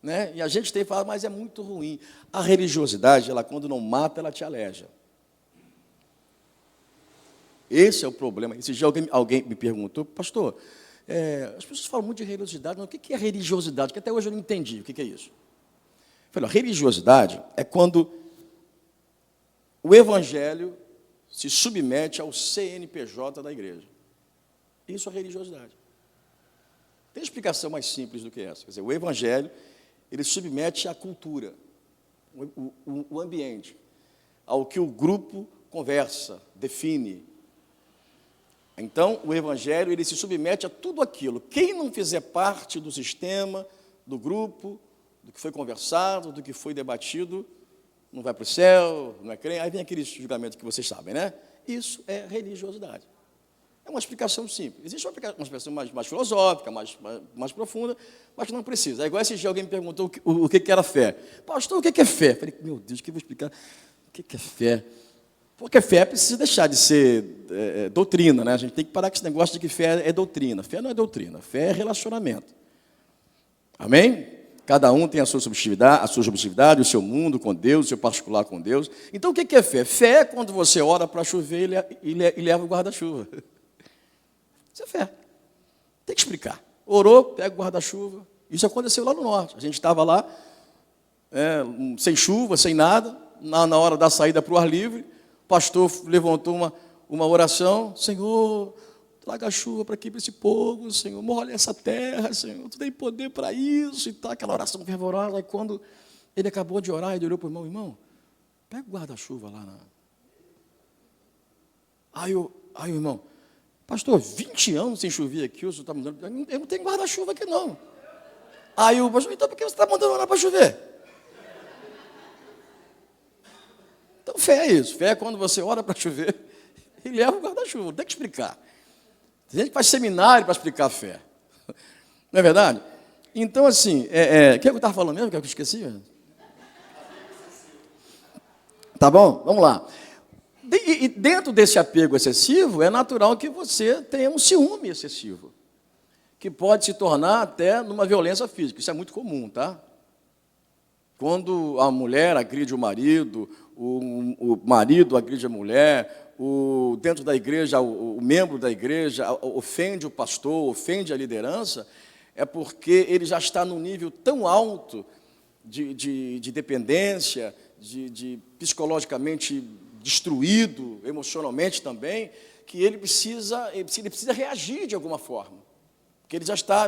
né? E a gente tem falado, mas é muito ruim. A religiosidade, ela quando não mata, ela te aleja. Esse é o problema. Esse dia alguém me perguntou, pastor, as pessoas falam muito de religiosidade, mas o que é religiosidade? Que até hoje eu não entendi o que é isso. Eu falei, a religiosidade é quando o evangelho se submete ao CNPJ da igreja. Isso é religiosidade. Tem explicação mais simples do que essa. Quer dizer, o evangelho, ele submete à cultura, o ambiente, ao que o grupo conversa, define. Então, o evangelho, ele se submete a tudo aquilo. Quem não fizer parte do sistema, do grupo, do que foi conversado, do que foi debatido, não vai para o céu, não é crente. Aí vem aquele julgamento que vocês sabem, né? Isso é religiosidade. É uma explicação simples. Existe uma explicação mais filosófica, mais profunda, mas que não precisa. É igual esse dia alguém me perguntou o que era fé. Pastor, o que é fé? Eu falei, meu Deus, o que eu vou explicar? O que é fé? Porque fé precisa deixar de ser doutrina, né? A gente tem que parar com esse negócio de que fé é doutrina. Fé não é doutrina, fé é relacionamento. Amém? Cada um tem a sua subjetividade, o seu mundo com Deus, o seu particular com Deus. Então, o que é fé? Fé é quando você ora para chover e leva o guarda-chuva. Isso é fé. Tem que explicar. Orou, pega o guarda-chuva. Isso aconteceu lá no norte. A gente estava lá, sem chuva, sem nada, na hora da saída para o ar livre, o pastor levantou uma oração, Senhor, traga a chuva para aqui, para esse povo, Senhor, molha essa terra, Senhor, tu tem poder para isso, e tal, aquela oração fervorosa. Aí quando ele acabou de orar, ele olhou para o irmão, pega o guarda-chuva lá. Aí o irmão, pastor, 20 anos sem chover aqui, o senhor está mandando, eu não tenho guarda-chuva aqui não. Aí o pastor, então por que você está mandando orar para chover? Então fé é isso, fé é quando você ora para chover e leva o guarda-chuva, tem que explicar. Tem gente que faz seminário para explicar a fé. Não é verdade? Então, assim, o que eu estava falando mesmo, que eu esqueci? Tá bom? Vamos lá. E dentro desse apego excessivo, é natural que você tenha um ciúme excessivo, que pode se tornar até numa violência física. Isso é muito comum, tá? Quando a mulher agride o marido, o marido agride a mulher, dentro da igreja, o membro da igreja ofende o pastor, ofende a liderança, é porque ele já está num nível tão alto de dependência, de psicologicamente destruído, emocionalmente também, que ele precisa reagir de alguma forma. Porque ele já está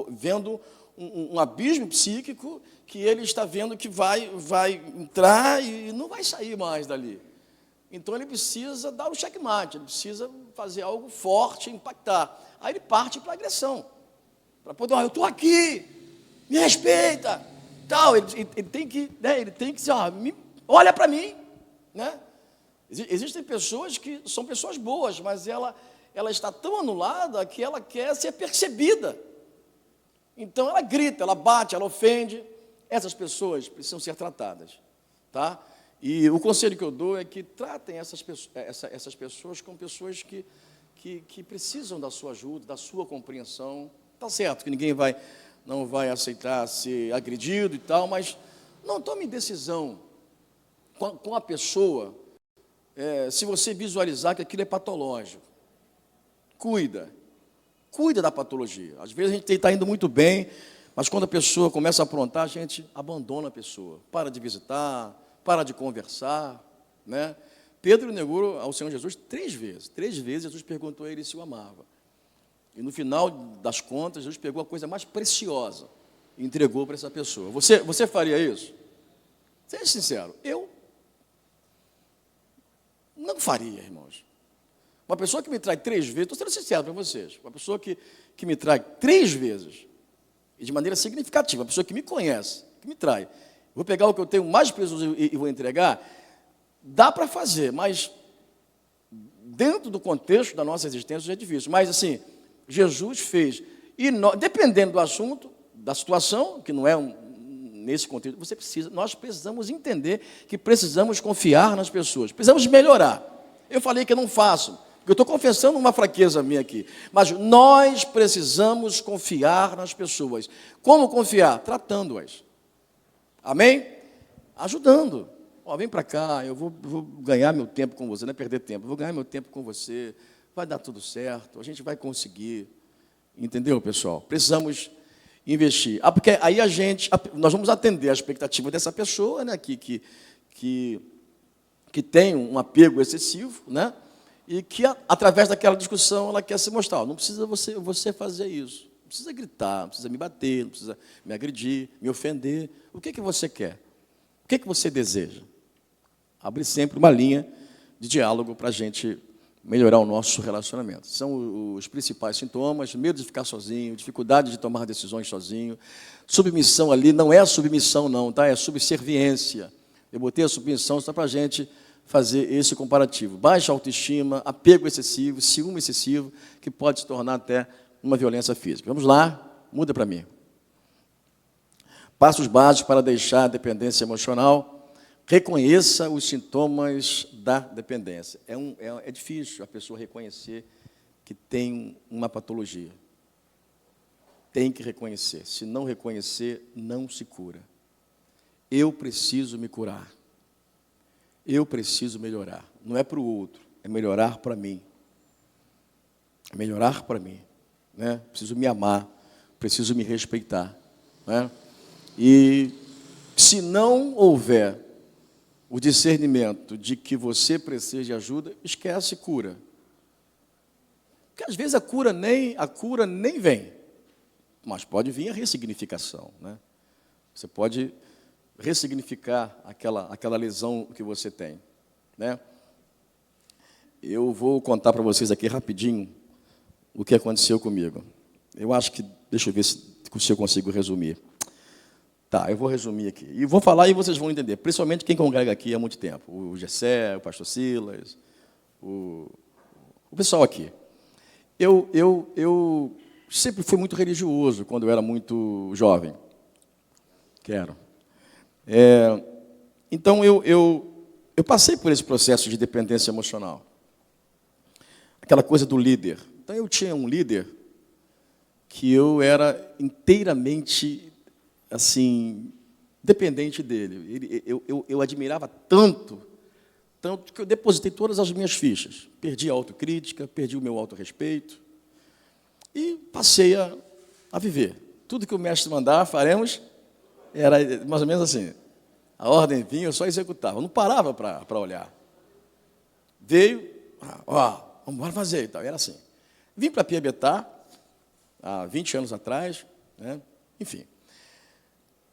vendo um abismo psíquico que ele está vendo que vai entrar e não vai sair mais dali. Então, ele precisa dar o checkmate, ele precisa fazer algo forte, impactar. Aí ele parte para a agressão. Para poder, eu estou aqui, me respeita. Tal. Ele tem que dizer, olha para mim. Né? Existem pessoas que são pessoas boas, mas ela está tão anulada que ela quer ser percebida. Então, ela grita, ela bate, ela ofende. Essas pessoas precisam ser tratadas. Tá? E o conselho que eu dou é que tratem essas pessoas como pessoas que que precisam da sua ajuda, da sua compreensão. Está certo que ninguém não vai aceitar ser agredido e tal, mas não tome decisão com a pessoa se você visualizar que aquilo é patológico. Cuida da patologia. Às vezes a gente está indo muito bem, mas quando a pessoa começa a aprontar, a gente abandona a pessoa, para de visitar, para de conversar, né? Pedro negou ao Senhor Jesus 3 vezes. 3 vezes Jesus perguntou a ele se o amava. E no final das contas, Jesus pegou a coisa mais preciosa e entregou para essa pessoa. Você faria isso? Seja sincero, eu não faria, irmãos. Uma pessoa que me trai 3 vezes, estou sendo sincero para vocês, uma pessoa que me trai 3 vezes, e de maneira significativa, uma pessoa que me conhece, que me trai, vou pegar o que eu tenho mais precioso e vou entregar, dá para fazer, mas dentro do contexto da nossa existência é difícil. Mas assim, Jesus fez, e dependendo do assunto, da situação, que não é nesse contexto, nós precisamos entender que precisamos confiar nas pessoas, precisamos melhorar. Eu falei que eu não faço, porque eu estou confessando uma fraqueza minha aqui, mas nós precisamos confiar nas pessoas. Como confiar? Tratando-as. Amém? Ajudando. Ó, vem para cá, eu vou ganhar meu tempo com você, não é perder tempo, eu vou ganhar meu tempo com você, vai dar tudo certo, a gente vai conseguir. Entendeu, pessoal? Precisamos investir. Porque aí nós vamos atender a expectativa dessa pessoa, né, que tem um apego excessivo, né, e que, através daquela discussão, ela quer se mostrar. Não precisa você fazer isso. Não precisa gritar, não precisa me bater, não precisa me agredir, me ofender. O que você quer? O que você deseja? Abre sempre uma linha de diálogo para a gente melhorar o nosso relacionamento. São os principais sintomas: medo de ficar sozinho, dificuldade de tomar decisões sozinho. Submissão ali não é submissão não, tá? É subserviência. Eu botei a submissão só para a gente fazer esse comparativo. Baixa autoestima, apego excessivo, ciúme excessivo, que pode se tornar até uma violência física. Vamos lá, muda para mim. Passos básicos para deixar a dependência emocional. Reconheça os sintomas da dependência. É difícil a pessoa reconhecer que tem uma patologia. Tem que reconhecer. Se não reconhecer, não se cura. Eu preciso me curar. Eu preciso melhorar. Não é para o outro, é melhorar para mim. É melhorar para mim. Né? Preciso me amar, preciso me respeitar. Né? E se não houver o discernimento de que você precisa de ajuda, esquece cura. Porque às vezes a cura nem vem, mas pode vir a ressignificação, né? Você pode ressignificar aquela lesão que você tem, né? Eu vou contar para vocês aqui rapidinho o que aconteceu comigo. Eu acho que, deixa eu ver se eu consigo resumir. Tá, eu vou resumir aqui. E vou falar e vocês vão entender, principalmente quem congrega aqui há muito tempo. O Gessé, o pastor Silas, o pessoal aqui. Eu sempre fui muito religioso quando eu era muito jovem. Então, eu passei por esse processo de dependência emocional. Aquela coisa do líder. Então, eu tinha um líder que eu era inteiramente, assim, dependente dele. Eu admirava tanto que eu depositei todas as minhas fichas. Perdi a autocrítica, perdi o meu autorrespeito e passei a viver. Tudo que o mestre mandar, faremos, era mais ou menos assim. A ordem vinha, eu só executava, eu não parava para olhar. Veio, vamos fazer e tal, era assim. Vim para Piabetá, há 20 anos atrás, né? Enfim.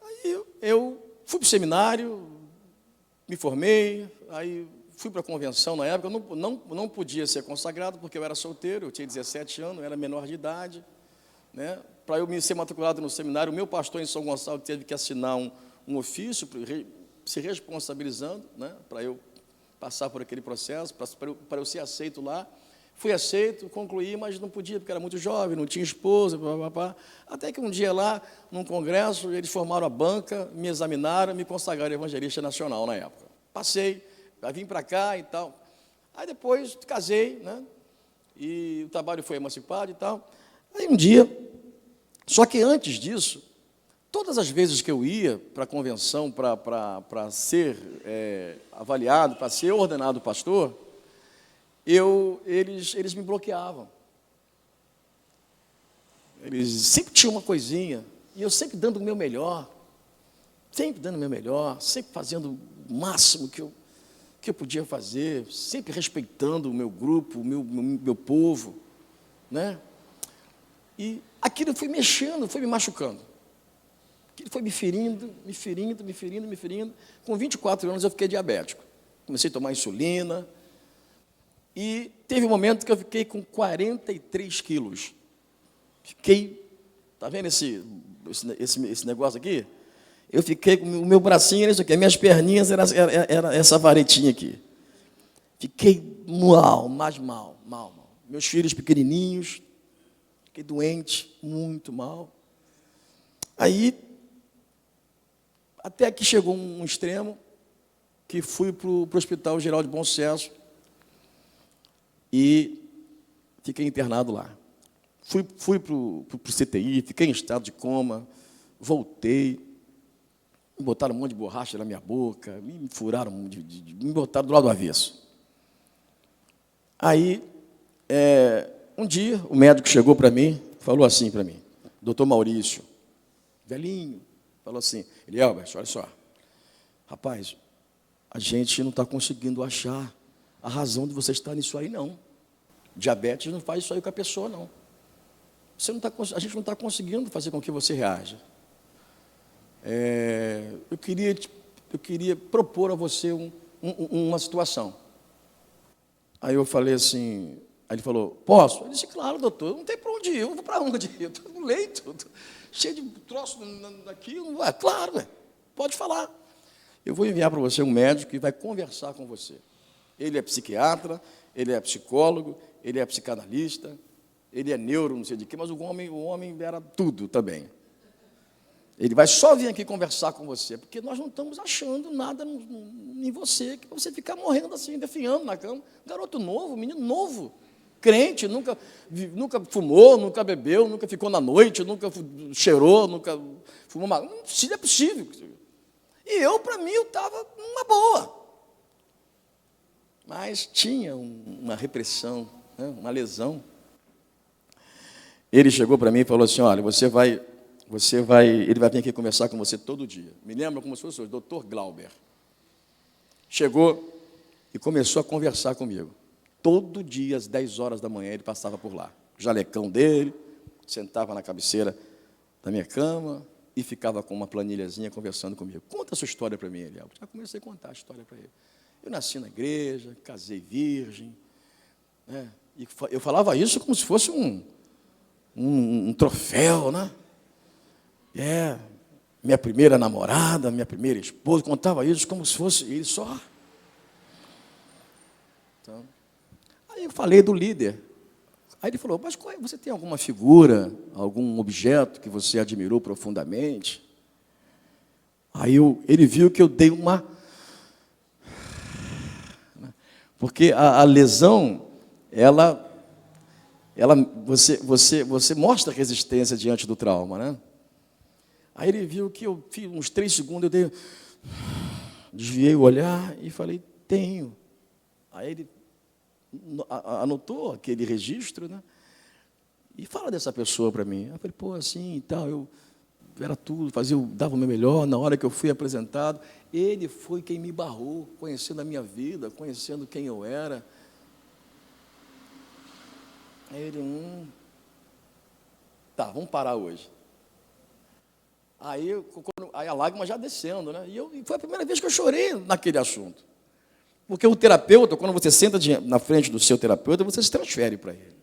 Aí eu fui para o seminário, me formei, aí fui para a convenção na época, eu não podia ser consagrado porque eu era solteiro, eu tinha 17 anos, eu era menor de idade, né? Para eu me ser matriculado no seminário, o meu pastor em São Gonçalo teve que assinar um ofício se responsabilizando, né? Para eu passar por aquele processo, para eu ser aceito lá. Fui aceito, concluí, mas não podia, porque era muito jovem, não tinha esposa, até que um dia lá, num congresso, eles formaram a banca, me examinaram, me consagraram evangelista nacional na época. Passei, vim para cá e tal. Aí depois casei, né? e o trabalho foi emancipado e tal. Aí um dia, só que antes disso, todas as vezes que eu ia para a convenção para ser avaliado, para ser ordenado pastor, eles me bloqueavam. Eles sempre tinham uma coisinha, e eu sempre dando o meu melhor, sempre fazendo o máximo que eu podia fazer, sempre respeitando o meu grupo, o meu povo, né? E aquilo foi mexendo, foi me machucando. Aquilo foi me ferindo. Com 24 anos eu fiquei diabético. Comecei a tomar insulina. E teve um momento que eu fiquei com 43 quilos. Tá vendo esse negócio aqui? Eu fiquei com o meu bracinho, era isso aqui, minhas perninhas era essa varetinha aqui. Fiquei mal. Meus filhos pequenininhos, fiquei doente, muito mal. Aí, até que chegou um extremo, que fui para o Hospital Geral de Bom Sucesso e fiquei internado lá. Fui para o CTI, fiquei em estado de coma, voltei, me botaram um monte de borracha na minha boca, me furaram, me botaram do lado do avesso. Aí, um dia, o médico chegou para mim, falou assim para mim, doutor Maurício, velhinho, falou assim, Elielbert, olha só, rapaz, a gente não está conseguindo achar a razão de você estar nisso aí, não. Diabetes não faz isso aí com a pessoa, não. A gente não está conseguindo fazer com que você reaja. Eu queria propor a você uma situação. Aí eu falei assim, aí ele falou, posso? Ele disse, claro, doutor, não tem para onde ir, eu vou para onde ir? Eu estou no leito, cheio de troço aqui, claro, pode falar. Eu vou enviar para você um médico que vai conversar com você. Ele é psiquiatra, ele é psicólogo, ele é psicanalista, ele é neuro, não sei de quê, mas o homem era tudo também. Ele vai só vir aqui conversar com você, porque nós não estamos achando nada em você, que você ficar morrendo assim, definhando na cama. Garoto novo, menino novo, crente, nunca fumou, nunca bebeu, nunca ficou na noite, nunca cheirou, nunca fumou uma... Não é possível. E eu, para mim, eu estava numa boa. Mas tinha uma repressão, né, uma lesão. Ele chegou para mim e falou assim, olha, ele vai vir aqui conversar com você todo dia. Me lembra como se fosse o doutor Glauber. Chegou e começou a conversar comigo. Todo dia, às 10 horas da manhã, ele passava por lá. O jalecão dele, sentava na cabeceira da minha cama e ficava com uma planilhazinha conversando comigo. Conta a sua história para mim, Eliel. Já comecei a contar a história para ele. Eu nasci na igreja, casei virgem, né? E eu falava isso como se fosse um troféu, né? Minha primeira namorada, minha primeira esposa, contava isso como se fosse ele só. Então, aí eu falei do líder. Aí ele falou, mas você tem alguma figura, algum objeto que você admirou profundamente? Aí ele viu que eu dei uma... Porque a lesão, você mostra resistência diante do trauma, né? Aí ele viu que eu fiz uns 3 segundos, desviei o olhar e falei, tenho. Aí ele anotou aquele registro, né? E fala dessa pessoa para mim. Eu falei, pô, assim e tal, eu era tudo, dava o meu melhor. Na hora que eu fui apresentado, ele foi quem me barrou, conhecendo a minha vida, conhecendo quem eu era. Aí ele, tá, vamos parar hoje. Aí a lágrima já descendo, né? E foi a primeira vez que eu chorei naquele assunto. Porque o terapeuta, quando você senta na frente do seu terapeuta, você se transfere para ele.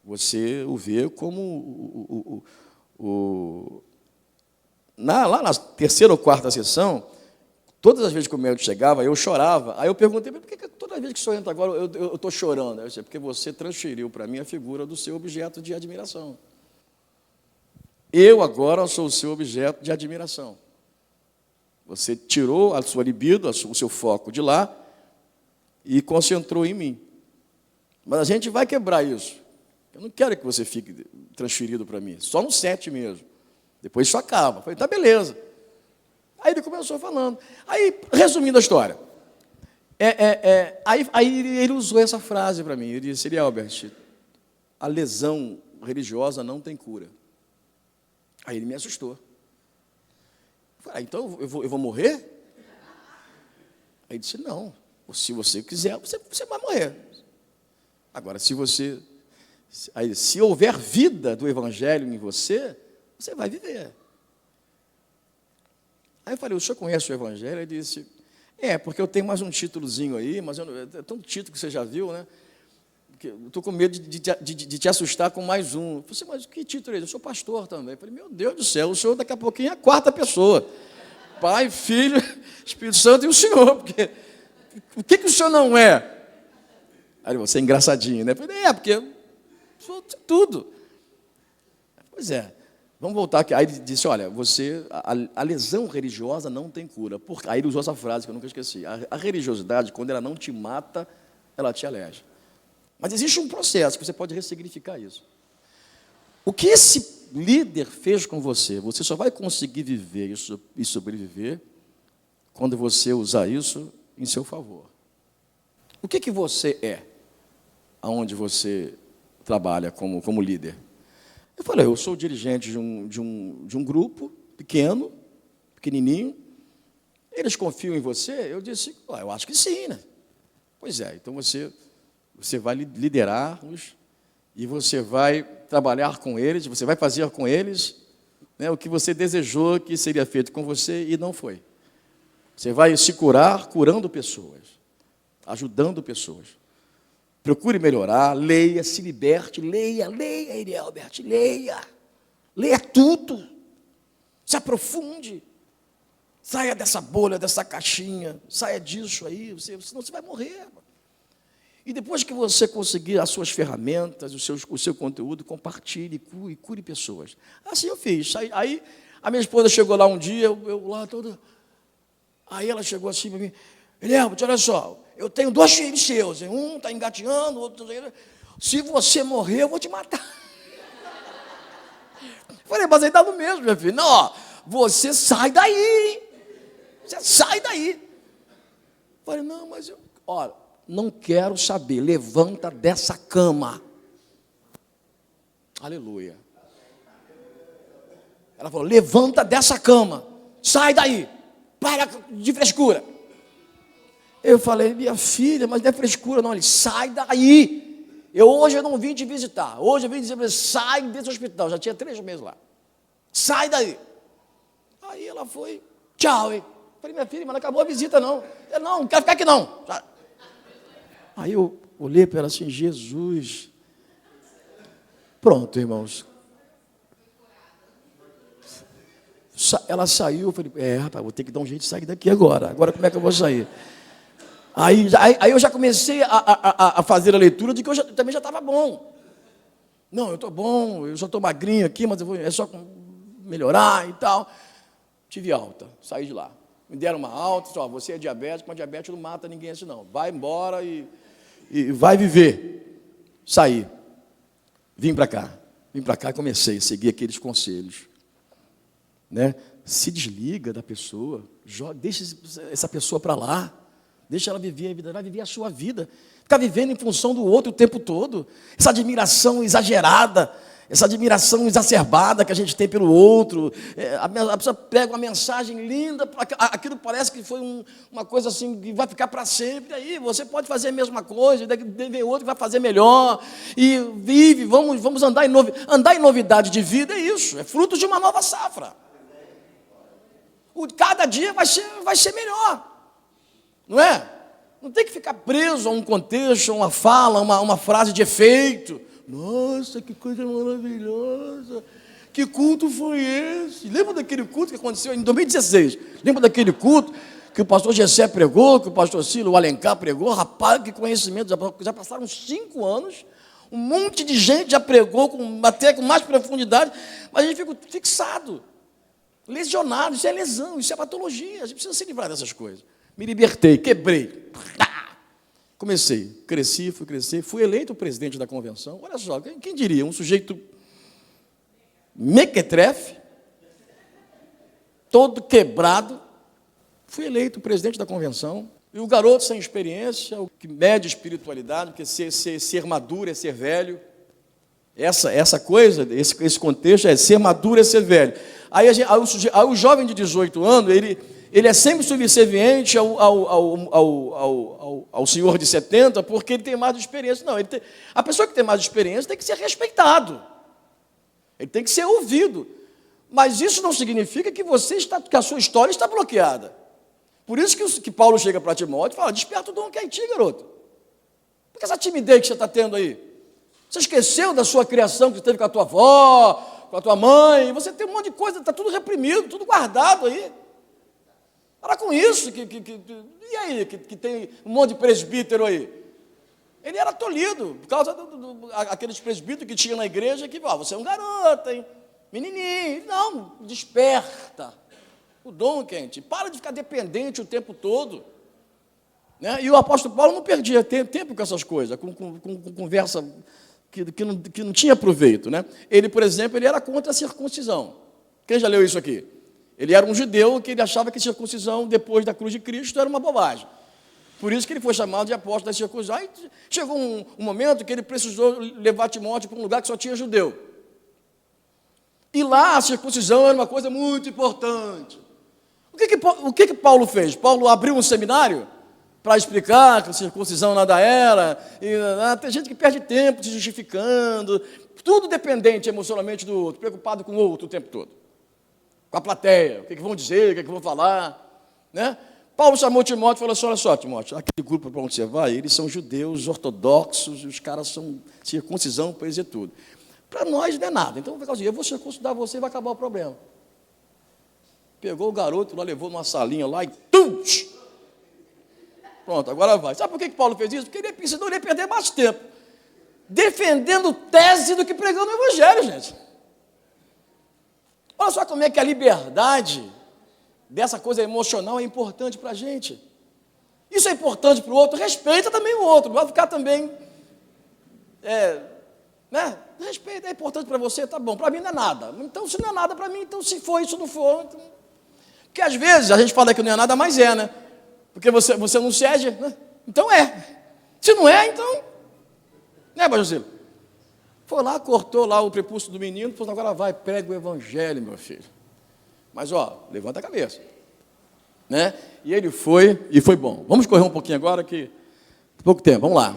Você o vê como lá na 3ª ou 4ª sessão, todas as vezes que o médico chegava, eu chorava. Aí eu perguntei, por que toda vez que o senhor entra agora, eu estou chorando? Eu disse, porque você transferiu para mim a figura do seu objeto de admiração. Eu agora sou o seu objeto de admiração. Você tirou a sua libido, o seu foco de lá e concentrou em mim. Mas a gente vai quebrar isso. Eu não quero que você fique transferido para mim, só no 7 mesmo. Depois isso acaba. Eu falei, tá, beleza. Aí ele começou falando. Aí, resumindo a história, aí ele usou essa frase para mim. Ele disse, Albert, a lesão religiosa não tem cura. Aí ele me assustou. Eu falei, então eu vou morrer? Aí ele disse, não. Se você quiser, você vai morrer. Agora, se houver vida do Evangelho em você, você vai viver. Aí eu falei, o senhor conhece o Evangelho? Ele disse, porque eu tenho mais um títulozinho aí, mas é tanto título que você já viu, né? Eu estou com medo de te assustar com mais um. Eu falei, mas que título é esse? Eu sou pastor também. Eu falei, meu Deus do céu, o senhor daqui a pouquinho é a 4ª pessoa. Pai, Filho, Espírito Santo e o Senhor. Porque, o que o senhor não é? Aí você é engraçadinho, né? Eu falei, porque eu sou tudo. Pois é, vamos voltar aqui. Aí ele disse, olha, a lesão religiosa não tem cura. Aí ele usou essa frase que eu nunca esqueci. A religiosidade, quando ela não te mata, ela te aleja. Mas existe um processo que você pode ressignificar isso. O que esse líder fez com você, você só vai conseguir viver isso e sobreviver quando você usar isso em seu favor. O que você é, aonde você trabalha como líder? Eu falei, eu sou dirigente de um grupo pequenininho. Eles confiam em você? Eu disse, eu acho que sim, né? Pois é, então você vai liderá-los e você vai trabalhar com eles, você vai fazer com eles, né, o que você desejou que seria feito com você e não foi. Você vai se curar curando pessoas, ajudando pessoas. Procure melhorar, leia, se liberte, leia, Albert, leia tudo, se aprofunde, saia dessa bolha, dessa caixinha, saia disso aí, senão você vai morrer. E depois que você conseguir as suas ferramentas, o seu conteúdo, compartilhe e cure pessoas. Assim eu fiz. Aí a minha esposa chegou lá um dia, eu lá toda. Aí ela chegou assim para mim, Albert, olha só, eu tenho 2 filhos seus, um está engateando, o outro. Se você morrer, eu vou te matar. Falei, mas aí dá no mesmo, meu filho. Não, você sai daí. Você sai daí. Falei, não, mas olha, não quero saber, levanta dessa cama. Aleluia. Ela falou, levanta dessa cama, sai daí, para de frescura. Eu falei, minha filha, mas não é frescura não, ele sai daí. Hoje eu não vim te visitar, hoje eu vim dizer para você, sai desse hospital, já tinha 3 meses lá. Sai daí. Aí ela foi, tchau, hein. Falei, minha filha, mas não acabou a visita não. Eu não quero ficar aqui não. Aí eu olhei para ela assim, Jesus. Pronto, irmãos. Ela saiu, eu falei, rapaz, vou ter que dar um jeito de sair daqui agora. Agora como é que eu vou sair? Aí eu já comecei a fazer a leitura de que eu também já estava bom. Não, eu estou bom, eu só estou magrinho aqui, mas é só melhorar e tal. Tive alta, saí de lá. Me deram uma alta, disse, você é diabético, mas diabetes não mata ninguém assim não. Vai embora e vai viver. Saí. Vim para cá e comecei a seguir aqueles conselhos. Né? Se desliga da pessoa, deixa essa pessoa para lá, deixa ela viver a vida, ela vai viver a sua vida. Ficar vivendo em função do outro o tempo todo, essa admiração exagerada, essa admiração exacerbada que a gente tem pelo outro, a pessoa pega uma mensagem linda, aquilo parece que foi uma coisa assim, que vai ficar para sempre, aí você pode fazer a mesma coisa, deve ver outro que vai fazer melhor, e vive, vamos andar em novidade de vida, é isso, é fruto de uma nova safra. Cada dia vai ser melhor, não é? Não tem que ficar preso a um contexto, a uma fala, uma frase de efeito. Nossa, que coisa maravilhosa, que culto foi esse? Lembra daquele culto que aconteceu em 2016? Lembra daquele culto que o pastor Gessé pregou, que o pastor Ciro Alencar pregou? Rapaz, que conhecimento, já passaram 5 anos, um monte de gente já pregou, até com mais profundidade, mas a gente fica fixado, lesionado, isso é lesão, isso é patologia, a gente precisa se livrar dessas coisas. Me libertei, quebrei. comecei, cresci, fui eleito presidente da convenção. Olha só, quem diria, um sujeito mequetrefe, todo quebrado, fui eleito presidente da convenção. E o garoto sem experiência, o que mede espiritualidade, porque ser maduro é ser velho. Essa coisa, esse contexto é ser maduro é ser velho. Aí o jovem de 18 anos, ele é sempre subserviente ao senhor de 70, porque ele tem mais experiência. Não, a pessoa que tem mais experiência tem que ser respeitado. Ele tem que ser ouvido. Mas isso não significa que que a sua história está bloqueada. Por isso que Paulo chega para Timóteo e fala, desperta o dom que é em ti, garoto. Por que essa timidez que você está tendo aí? Você esqueceu da sua criação que você teve com a tua avó, com a tua mãe, você tem um monte de coisa, está tudo reprimido, tudo guardado aí. Para com isso, e aí, que tem um monte de presbítero aí? Ele era tolhido, por causa daqueles presbíteros que tinha na igreja, que, você é um garoto, hein? Menininho. Não, desperta o dom, quente. Para de ficar dependente o tempo todo. Né? E o apóstolo Paulo não perdia tempo com essas coisas, com conversa que não tinha proveito. Né? Ele, por exemplo, ele era contra a circuncisão. Quem já leu isso aqui? Ele era um judeu que ele achava que circuncisão depois da cruz de Cristo era uma bobagem. Por isso que ele foi chamado de apóstolo da circuncisão. Aí chegou um momento que ele precisou levar Timóteo para um lugar que só tinha judeu. E lá a circuncisão era uma coisa muito importante. O que Paulo fez? Paulo abriu um seminário para explicar que a circuncisão nada era. Tem gente que perde tempo se justificando, tudo dependente emocionalmente do outro, preocupado com o outro o tempo todo. Com a plateia, o que vão dizer, o que vão falar. Né? Paulo chamou Timóteo e falou assim, olha só, Timóteo, aquele grupo para onde você vai, eles são judeus ortodoxos, os caras são circuncisão, poesia e tudo. Para nós não é nada. Então, eu vou circuncidar você e vai acabar o problema. Pegou o garoto lá, levou numa salinha lá e... Pronto, agora vai. Sabe por que Paulo fez isso? Porque ele ensinou ele a perder mais tempo defendendo tese do que pregando o evangelho, gente. Olha só como é que a liberdade dessa coisa emocional é importante para a gente. Isso é importante para o outro, respeita também o outro. Não vai ficar também... né? Respeito é importante para você, tá bom, para mim não é nada. Então, se não é nada para mim, então se for, isso não for. Então... Porque às vezes a gente fala que não é nada, mas é, né? Porque você não cede, né? Então é. Se não é, então... Né, Bajocilo? Foi lá, cortou lá o prepúcio do menino, falou, agora vai, prega o evangelho, meu filho. Mas, levanta a cabeça. Né? E ele foi, e foi bom. Vamos correr um pouquinho agora, que pouco tempo, vamos lá.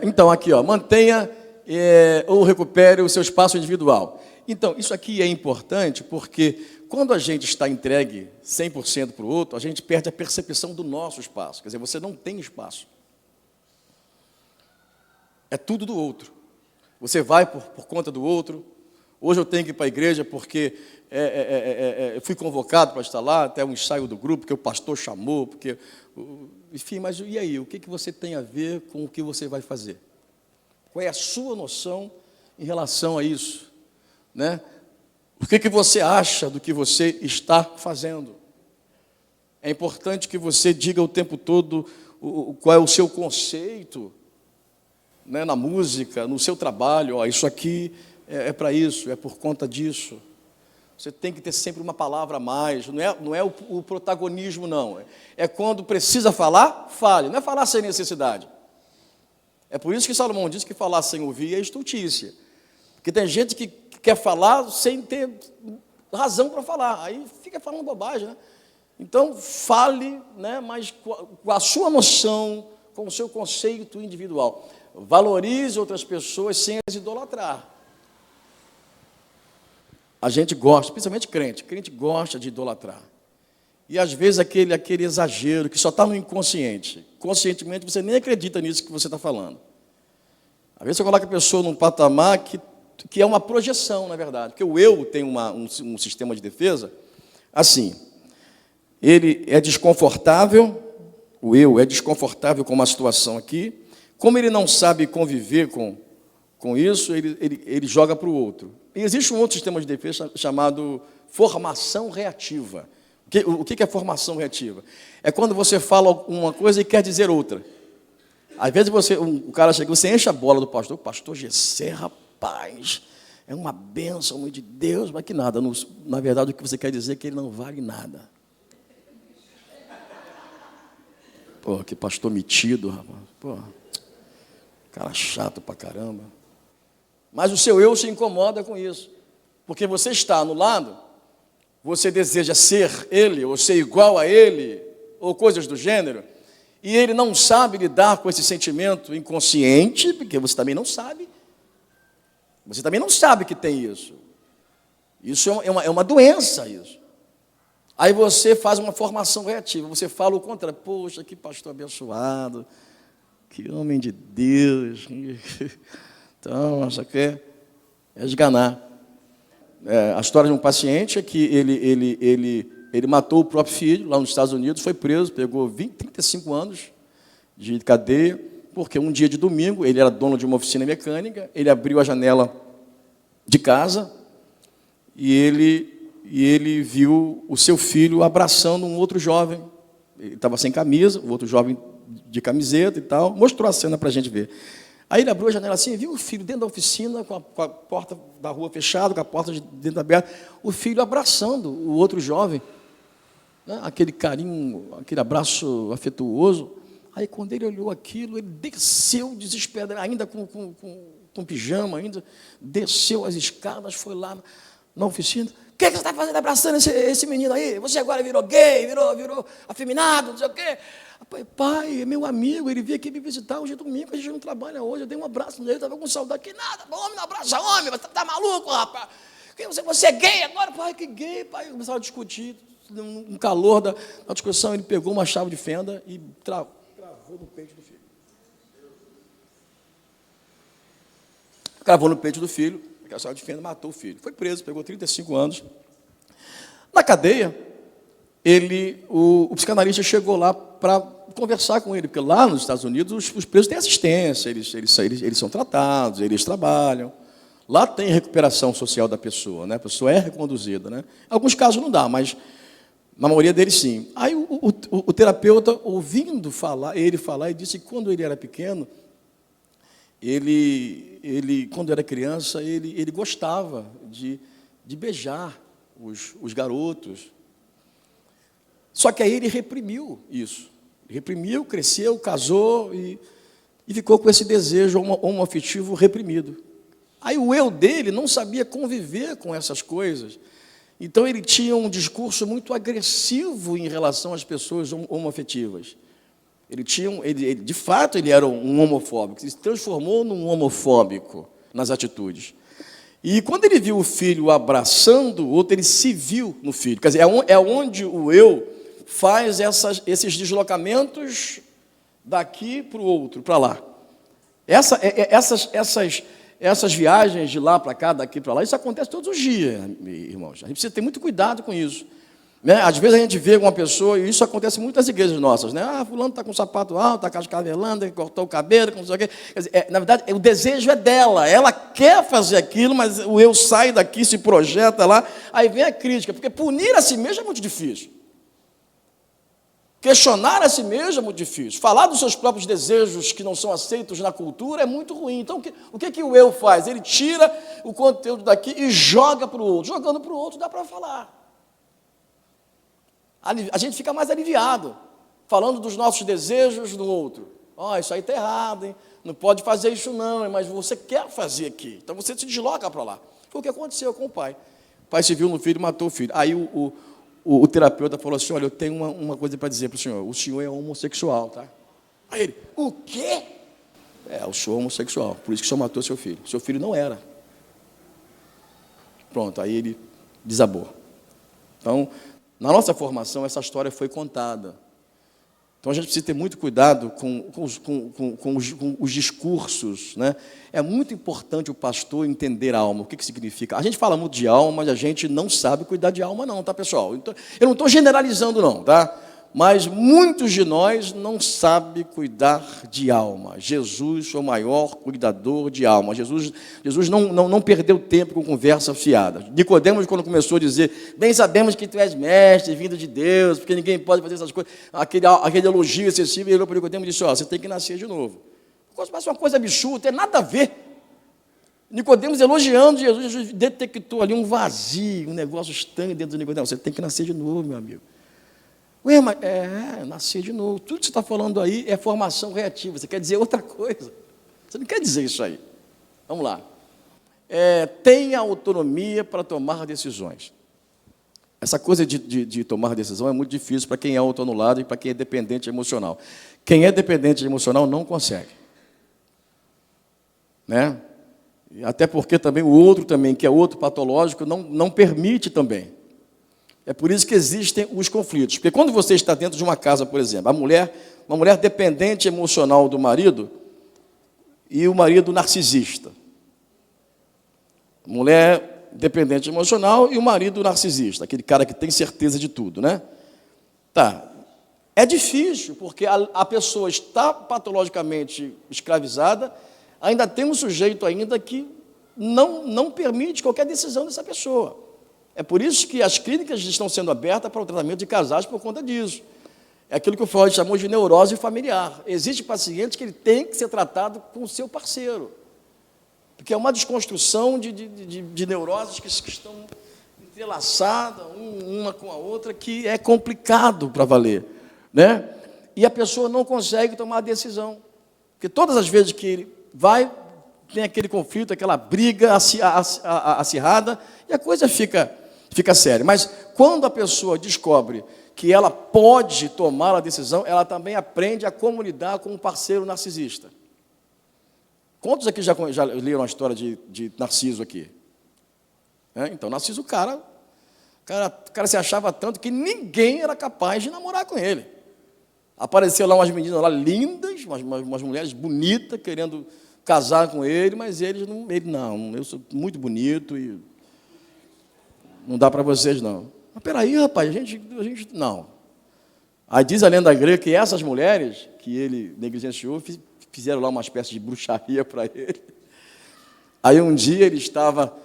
Então, aqui, mantenha ou recupere o seu espaço individual. Então, isso aqui é importante porque quando a gente está entregue 100% para o outro, a gente perde a percepção do nosso espaço. Quer dizer, você não tem espaço. É tudo do outro. Você vai por conta do outro. Hoje eu tenho que ir para a igreja porque eu fui convocado para estar lá, até um ensaio do grupo, que o pastor chamou, porque... Enfim, mas e aí? O que você tem a ver com o que você vai fazer? Qual é a sua noção em relação a isso? Né? O que você acha do que você está fazendo? É importante que você diga o tempo todo qual é o seu conceito, né, na música, no seu trabalho. Isso aqui é para isso, é por conta disso. Você tem que ter sempre uma palavra a mais. Não é o protagonismo, não. É quando precisa falar, fale. Não é falar sem necessidade. É por isso que Salomão diz que falar sem ouvir é estultícia. Porque tem gente que quer falar sem ter razão para falar. Aí fica falando bobagem, né? Então, fale, né, mas com a sua noção, com o seu conceito individual. Valorize outras pessoas sem as idolatrar. A gente gosta, principalmente crente gosta de idolatrar. E às vezes aquele exagero que só está no inconsciente. Conscientemente você nem acredita nisso que você está falando. Às vezes você coloca a pessoa num patamar que é uma projeção, na verdade. Porque o eu tem um sistema de defesa, assim, ele é desconfortável, o eu é desconfortável com uma situação aqui, como ele não sabe conviver com isso, ele joga para o outro. E existe um outro sistema de defesa chamado formação reativa. O que é formação reativa? É quando você fala uma coisa e quer dizer outra. Às vezes o cara chega, você enche a bola do pastor, o pastor Gessé, rapaz, é uma bênção mãe de Deus, mas que nada. Na verdade, o que você quer dizer é que ele não vale nada. Pô, que pastor metido, rapaz. Pô, cara chato pra caramba. Mas o seu eu se incomoda com isso. Porque você está anulado, você deseja ser ele, ou ser igual a ele, ou coisas do gênero, e ele não sabe lidar com esse sentimento inconsciente, porque você também não sabe. Você também não sabe que tem isso. Isso é uma doença, isso. Aí você faz uma formação reativa, você fala o contrário. Poxa, que pastor abençoado, que homem de Deus. Então, isso aqui é esganar. A história de um paciente é que ele matou o próprio filho lá nos Estados Unidos, foi preso, pegou 35 anos de cadeia, porque um dia de domingo, ele era dono de uma oficina mecânica, ele abriu a janela de casa e ele viu o seu filho abraçando um outro jovem. Ele estava sem camisa, o outro jovem de camiseta e tal, mostrou a cena para a gente ver. Aí ele abriu a janela assim, viu o filho dentro da oficina, com a porta da rua fechada, com a porta de dentro aberta, o filho abraçando o outro jovem, né? Aquele carinho, aquele abraço afetuoso. Aí quando ele olhou aquilo, ele desceu desesperado, ainda com pijama, ainda desceu as escadas, foi lá na oficina. O que você está fazendo abraçando esse menino aí? Você agora virou gay, virou afeminado, não sei o quê. Pai, é meu amigo, ele veio aqui me visitar hoje é domingo, a gente não trabalha hoje, eu dei um abraço nele, estava com saudade. Que nada, homem não abraça homem, você está maluco, rapaz? Você é gay agora? Pai, que gay, pai. Começaram a discutir, um calor da discussão, ele pegou uma chave de fenda e travou no peito do filho. Cravou no peito do filho, aquela chave de fenda, matou o filho. Foi preso, pegou 35 anos. Na cadeia, o psicanalista chegou lá para conversar com ele, porque lá nos Estados Unidos os presos têm assistência, eles são tratados, eles trabalham. Lá tem recuperação social da pessoa, né? A pessoa é reconduzida, né? Em alguns casos não dá, mas na maioria deles sim. Aí o terapeuta, ouvindo ele falar, e disse que quando ele era pequeno, quando era criança, ele gostava de beijar os garotos. Só que aí ele reprimiu isso. Reprimiu, cresceu, casou e ficou com esse desejo homoafetivo reprimido. Aí o eu dele não sabia conviver com essas coisas. Então ele tinha um discurso muito agressivo em relação às pessoas homoafetivas. De fato, ele era um homofóbico. Ele se transformou num homofóbico nas atitudes. E quando ele viu o filho abraçando o outro, ele se viu no filho. Quer dizer, é onde o eu faz esses deslocamentos daqui para o outro, para lá. Essas viagens de lá para cá, daqui para lá, isso acontece todos os dias, irmãos. A gente precisa ter muito cuidado com isso. Né? Às vezes a gente vê uma pessoa, e isso acontece muito nas igrejas nossas, né? Fulano está com o sapato alto, está com as cavelando, cortou o cabelo, não sei o quê. Quer dizer, na verdade, o desejo é dela, ela quer fazer aquilo, mas o eu sai daqui, se projeta lá, aí vem a crítica, porque punir a si mesmo é muito difícil. Questionar a si mesmo é muito difícil. Falar dos seus próprios desejos que não são aceitos na cultura é muito ruim. Então, o que o eu faz? Ele tira o conteúdo daqui e joga para o outro. Jogando para o outro, dá para falar. A gente fica mais aliviado, falando dos nossos desejos do outro. Isso aí está errado, hein? Não pode fazer isso não, mas você quer fazer aqui. Então, você se desloca para lá. Foi o que aconteceu com o pai. O pai se viu no filho e matou o filho. Aí o terapeuta falou assim, olha, eu tenho uma coisa para dizer para o senhor é homossexual, tá? Aí ele, o quê? Eu sou homossexual, por isso que o senhor matou seu filho. Seu filho não era. Pronto, aí ele desabou. Então, na nossa formação, essa história foi contada. Então, a gente precisa ter muito cuidado com os discursos, né? É muito importante o pastor entender a alma, o que significa. A gente fala muito de alma, mas a gente não sabe cuidar de alma não, tá, pessoal? Então, eu não estou generalizando não, tá? Mas muitos de nós não sabem cuidar de alma. Jesus é o maior cuidador de alma. Jesus não perdeu tempo com conversa fiada. Nicodemos, quando começou a dizer, bem sabemos que tu és mestre, vindo de Deus, porque ninguém pode fazer essas coisas, aquele elogio excessivo, ele olhou para Nicodemos e disse, você tem que nascer de novo. Parece uma coisa bichuda, não tem nada a ver. Nicodemos elogiando Jesus detectou ali um vazio, um negócio estranho dentro do Nicodemos. Você tem que nascer de novo, meu amigo. Ué, mas nascer de novo. Tudo que você está falando aí é formação reativa. Você quer dizer outra coisa. Você não quer dizer isso aí. Vamos lá. Tenha autonomia para tomar decisões. Essa coisa de tomar decisão é muito difícil para quem é autoanulado e para quem é dependente emocional. Quem é dependente emocional não consegue. Né? Até porque também o outro também, que é outro patológico, não permite também. É por isso que existem os conflitos. Porque quando você está dentro de uma casa, por exemplo, uma mulher dependente emocional do marido e o marido narcisista. Mulher dependente emocional e o marido narcisista, aquele cara que tem certeza de tudo, né? Tá. É difícil, porque a pessoa está patologicamente escravizada, ainda tem um sujeito ainda que não permite qualquer decisão dessa pessoa. É por isso que as clínicas estão sendo abertas para o tratamento de casais por conta disso. É aquilo que o Freud chamou de neurose familiar. Existe paciente que ele tem que ser tratado com o seu parceiro, porque é uma desconstrução de neuroses que estão entrelaçadas uma com a outra, que é complicado para valer, né? E a pessoa não consegue tomar a decisão, porque todas as vezes que ele tem aquele conflito, aquela briga acirrada, e a coisa fica séria. Mas quando a pessoa descobre que ela pode tomar a decisão, ela também aprende a como lidar com um parceiro narcisista. Quantos aqui já leram a história de Narciso aqui? Então, Narciso, o cara se achava tanto que ninguém era capaz de namorar com ele. Apareceu lá umas meninas lá lindas, umas mulheres bonitas, querendo casar com ele, mas ele não, eu sou muito bonito e não dá para vocês, não. Mas peraí, rapaz, a gente não. Aí diz a lenda grega que essas mulheres que ele negligenciou fizeram lá uma espécie de bruxaria para ele. Aí um dia ele estava,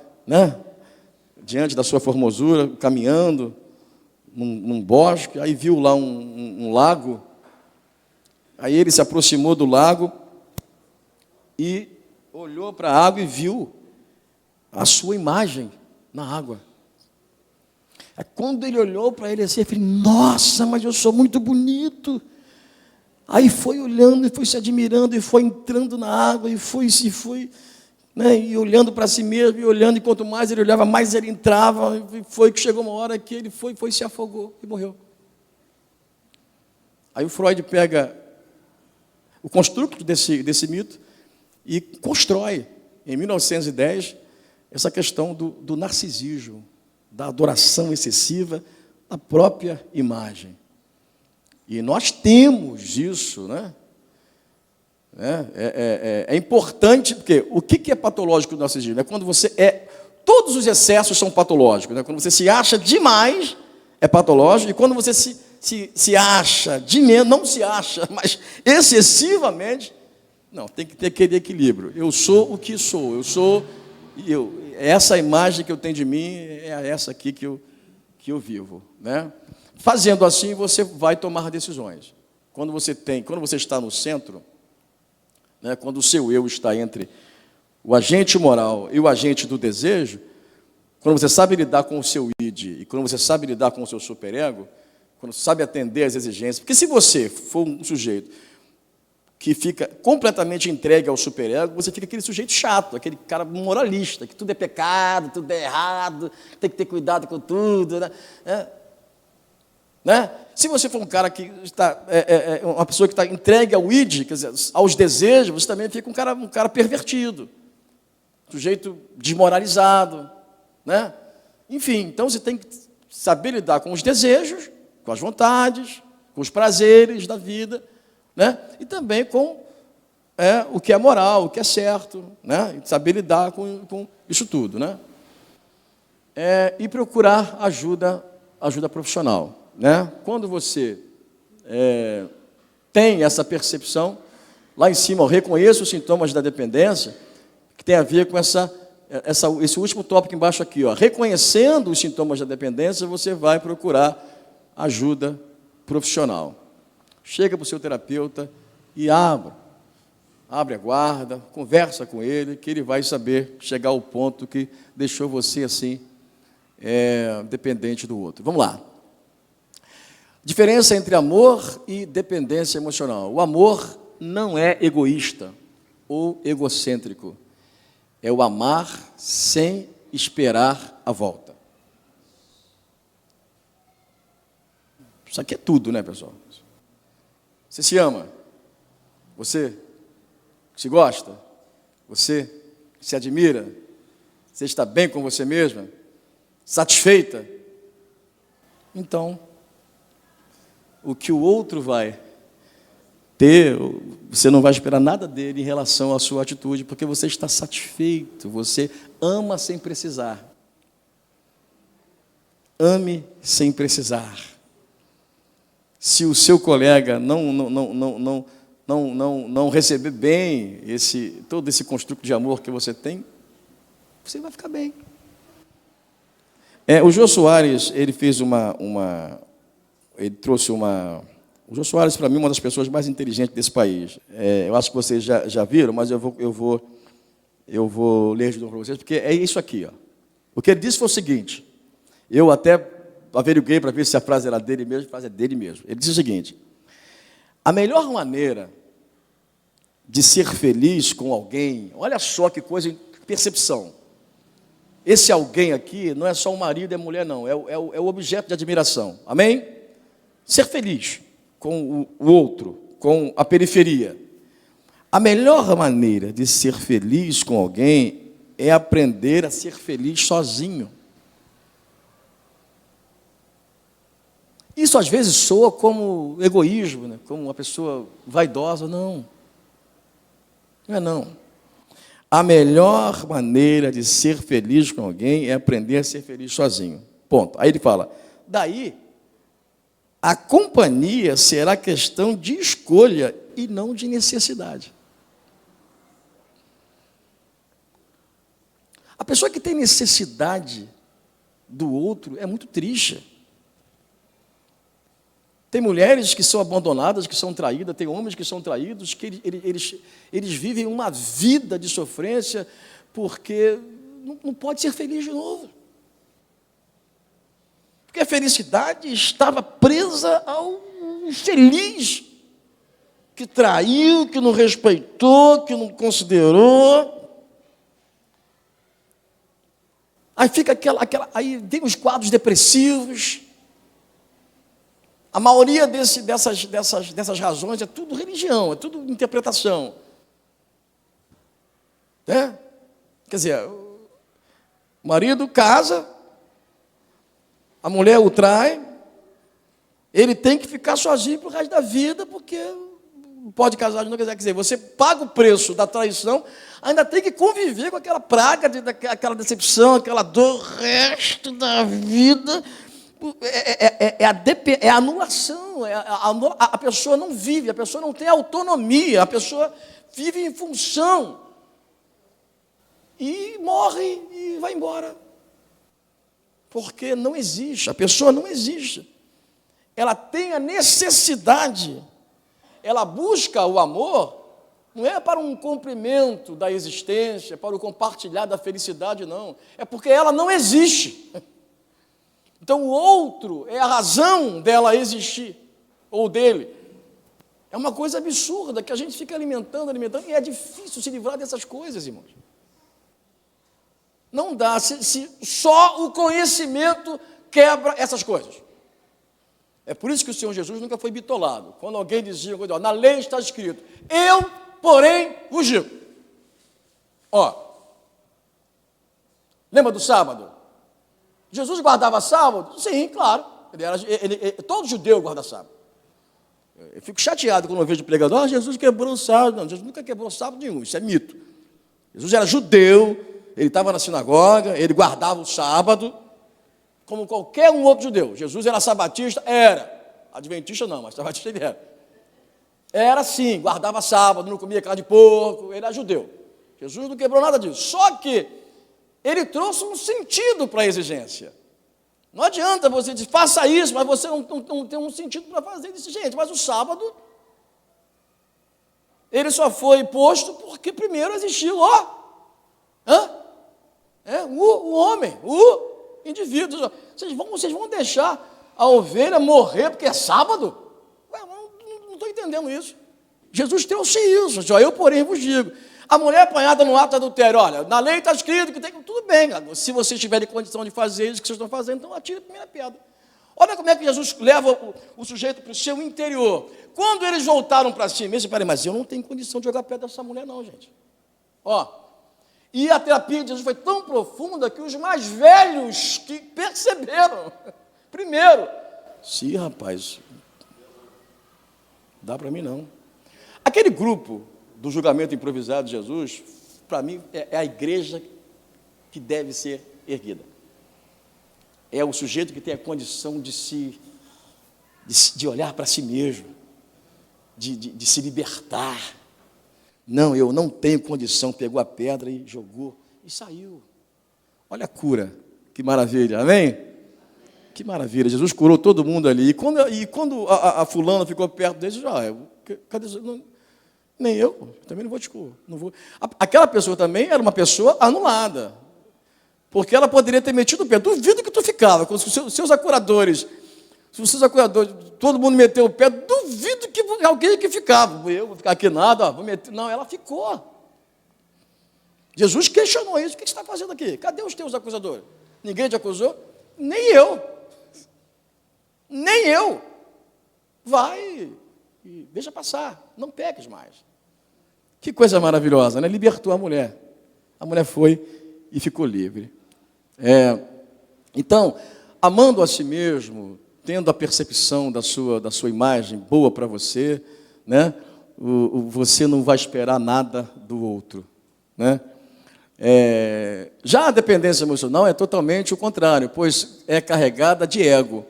diante da sua formosura, caminhando num bosque, aí viu lá um lago. Aí ele se aproximou do lago e olhou para a água e viu a sua imagem na água. Quando ele olhou para ele assim, ele falou: nossa, mas eu sou muito bonito. Aí foi olhando, e foi se admirando, e foi entrando na água, e foi, e olhando para si mesmo, e olhando, e quanto mais ele olhava, mais ele entrava, e foi que chegou uma hora que ele foi se afogou e morreu. Aí o Freud pega o construto desse mito e constrói, em 1910, essa questão do narcisismo, da adoração excessiva da própria imagem. E nós temos isso, né? É importante, porque o que é patológico do narcisismo? É quando você todos os excessos são patológicos, né? Quando você se acha demais, é patológico, e quando você se acha de menos, não se acha, mas excessivamente, não, tem que ter aquele equilíbrio. Eu sou o que sou, essa imagem que eu tenho de mim é essa aqui que eu vivo, né? Fazendo assim, você vai tomar decisões. Quando você está no centro, né, quando o seu eu está entre o agente moral e o agente do desejo, quando você sabe lidar com o seu id e quando você sabe lidar com o seu superego, quando você sabe atender às exigências, porque se você for um sujeito que fica completamente entregue ao superego, você fica aquele sujeito chato, aquele cara moralista, que tudo é pecado, tudo é errado, tem que ter cuidado com tudo, né? Se você for um cara que está uma pessoa que está entregue ao id, quer dizer, aos desejos, você também fica um cara pervertido, sujeito desmoralizado, né? Enfim, então você tem que saber lidar com os desejos, com as vontades, com os prazeres da vida, né? E também com o que é moral, o que é certo, né? E saber lidar com isso tudo, né? E procurar ajuda profissional, né? Quando você tem essa percepção, lá em cima, eu reconheço os sintomas da dependência, que tem a ver com esse último tópico embaixo aqui, ó. Reconhecendo os sintomas da dependência, você vai procurar ajuda profissional. Chega para o seu terapeuta e abra abre a guarda, conversa com ele, que ele vai saber chegar ao ponto que deixou você assim, dependente do outro. Vamos lá. Diferença entre amor e dependência emocional. O amor não é egoísta ou egocêntrico. É o amar sem esperar a volta. Isso aqui é tudo, né, pessoal? Você se ama? Você se gosta? Você se admira? Você está bem com você mesma? Satisfeita? Então, o que o outro vai ter, você não vai esperar nada dele em relação à sua atitude, porque você está satisfeito, você ama sem precisar. Ame sem precisar. Se o seu colega não receber bem todo esse construto de amor que você tem, você vai ficar bem. O Jô Soares, ele fez ele trouxe uma... O Jô Soares, para mim, é uma das pessoas mais inteligentes desse país. Eu acho que vocês já viram, mas eu vou ler de novo para vocês, porque é isso aqui. Ó. O que ele disse foi o seguinte, eu até averiguei para ver se a frase era dele mesmo, a frase é dele mesmo. Ele disse o seguinte, a melhor maneira de ser feliz com alguém, olha só que coisa, percepção. Esse alguém aqui não é só o marido e a mulher, não, é o objeto de admiração. Amém? Ser feliz com o outro, com a periferia. A melhor maneira de ser feliz com alguém é aprender a ser feliz sozinho. Isso às vezes soa como egoísmo, né? Como uma pessoa vaidosa. Não. Não é não. A melhor maneira de ser feliz com alguém é aprender a ser feliz sozinho. Ponto. Aí ele fala, daí a companhia será questão de escolha e não de necessidade. A pessoa que tem necessidade do outro é muito triste. Tem mulheres que são abandonadas, que são traídas, tem homens que são traídos, que eles vivem uma vida de sofrência porque não pode ser feliz de novo. Porque a felicidade estava presa ao infeliz que traiu, que não respeitou, que não considerou. Aí fica aí tem os quadros depressivos. A maioria dessas razões é tudo religião, é tudo interpretação. Quer dizer, o marido casa, a mulher o trai, ele tem que ficar sozinho para o resto da vida, porque não pode casar de novo. Quer dizer, você paga o preço da traição, ainda tem que conviver com aquela praga, aquela decepção, aquela dor, o resto da vida. É a anulação, a pessoa não vive, a pessoa não tem autonomia, a pessoa vive em função e morre e vai embora, porque não existe, a pessoa não existe, ela tem a necessidade, ela busca o amor, não é para um cumprimento da existência, para o compartilhar da felicidade, não, é porque ela não existe. Então, o outro é a razão dela existir, ou dele. É uma coisa absurda, que a gente fica alimentando, e é difícil se livrar dessas coisas, irmãos. Não dá, se só o conhecimento quebra essas coisas. É por isso que o Senhor Jesus nunca foi bitolado. Quando alguém dizia, na lei está escrito, eu, porém, vos digo. Lembra do sábado? Jesus guardava sábado? Sim, claro. Todo judeu guarda sábado. Eu fico chateado quando eu vejo o pregador, Jesus quebrou o sábado. Não, Jesus nunca quebrou o sábado nenhum, isso é mito. Jesus era judeu, ele estava na sinagoga, ele guardava o sábado, como qualquer um outro judeu. Jesus era sabatista? Era. Adventista não, mas sabatista ele era. Era sim, guardava sábado, não comia carne de porco, ele era judeu. Jesus não quebrou nada disso. Só que ele trouxe um sentido para a exigência. Não adianta você dizer, faça isso, mas você não tem um sentido para fazer isso. Gente, mas o sábado, ele só foi posto porque primeiro existiu o homem, o indivíduo. Vocês vão deixar a ovelha morrer porque é sábado? Não estou entendendo isso. Jesus trouxe isso. Eu, porém, vos digo. A mulher apanhada no ato de adultério, olha, na lei está escrito que tem... Tudo bem, se vocês tiverem condição de fazer isso que vocês estão fazendo, então atire a primeira pedra. Olha como é que Jesus leva o sujeito para o seu interior. Quando eles voltaram para si mesmo, peraí, mas eu não tenho condição de jogar pedra nessa mulher não, gente. E a terapia de Jesus foi tão profunda que os mais velhos que perceberam, primeiro, sim, rapaz, dá para mim não. Aquele grupo do julgamento improvisado de Jesus, para mim, é a igreja que deve ser erguida. É o sujeito que tem a condição de olhar para si mesmo, de se libertar. Não, eu não tenho condição. Pegou a pedra e jogou e saiu. Olha a cura, que maravilha, amém? Que maravilha, Jesus curou todo mundo ali. E quando a fulana ficou perto dele, cadê? Nem eu também não vou te curar. Não vou. Aquela pessoa também era uma pessoa anulada. Porque ela poderia ter metido o pé. Duvido que tu ficava com os seus acuradores. Se os seus acuradores, todo mundo meteu o pé, duvido que alguém que ficava. Eu vou ficar aqui nada, vou meter. Não, ela ficou. Jesus questionou isso. O que você está fazendo aqui? Cadê os teus acusadores? Ninguém te acusou? Nem eu. Nem eu. Vai e deixa passar. Não peques mais. Que coisa maravilhosa, né? Libertou a mulher. A mulher foi e ficou livre. Então, amando a si mesmo, tendo a percepção da sua imagem boa para você, né? Você não vai esperar nada do outro, né? Já a dependência emocional é totalmente o contrário, pois é carregada de ego.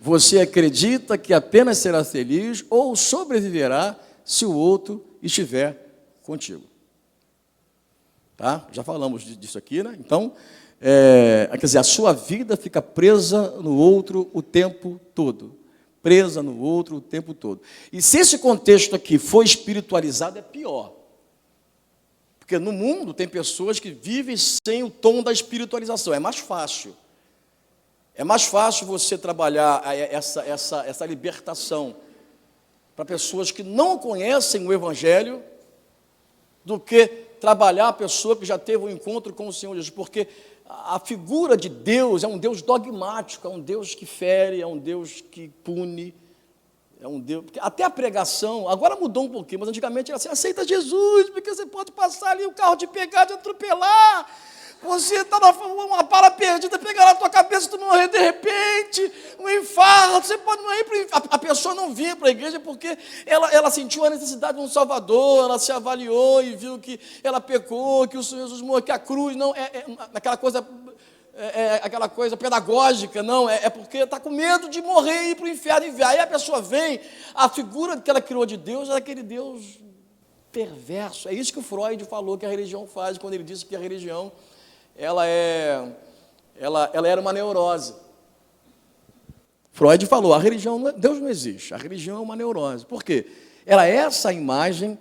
Você acredita que apenas será feliz ou sobreviverá se o outro estiver contigo. Tá? Já falamos disso aqui, né? Então, quer dizer, a sua vida fica presa no outro o tempo todo. Presa no outro o tempo todo. E se esse contexto aqui for espiritualizado, é pior. Porque no mundo tem pessoas que vivem sem o tom da espiritualização. É mais fácil. É mais fácil você trabalhar essa libertação para pessoas que não conhecem o Evangelho do que trabalhar a pessoa que já teve um encontro com o Senhor Jesus. Porque a figura de Deus é um Deus dogmático, é um Deus que fere, é um Deus que pune, é um Deus... Até a pregação, agora mudou um pouquinho, mas antigamente era assim, aceita Jesus, porque você pode passar ali, o carro te pegar, te atropelar, você está numa bala perdida, pegar na tua cabeça, tu morrer de repente, um infarto, você pode morrer. A pessoa não vinha para a igreja porque ela sentiu a necessidade de um Salvador, ela se avaliou e viu que ela pecou, que o Senhor Jesus morreu, que a cruz não aquela coisa pedagógica, não, é porque está com medo de morrer e ir para o inferno e ver. Aí a pessoa vem, a figura que ela criou de Deus é aquele Deus perverso. É isso que o Freud falou que a religião faz, quando ele disse que a religião ela era uma neurose. Freud falou, a religião, Deus não existe, a religião é uma neurose. Por quê? Era essa a imagem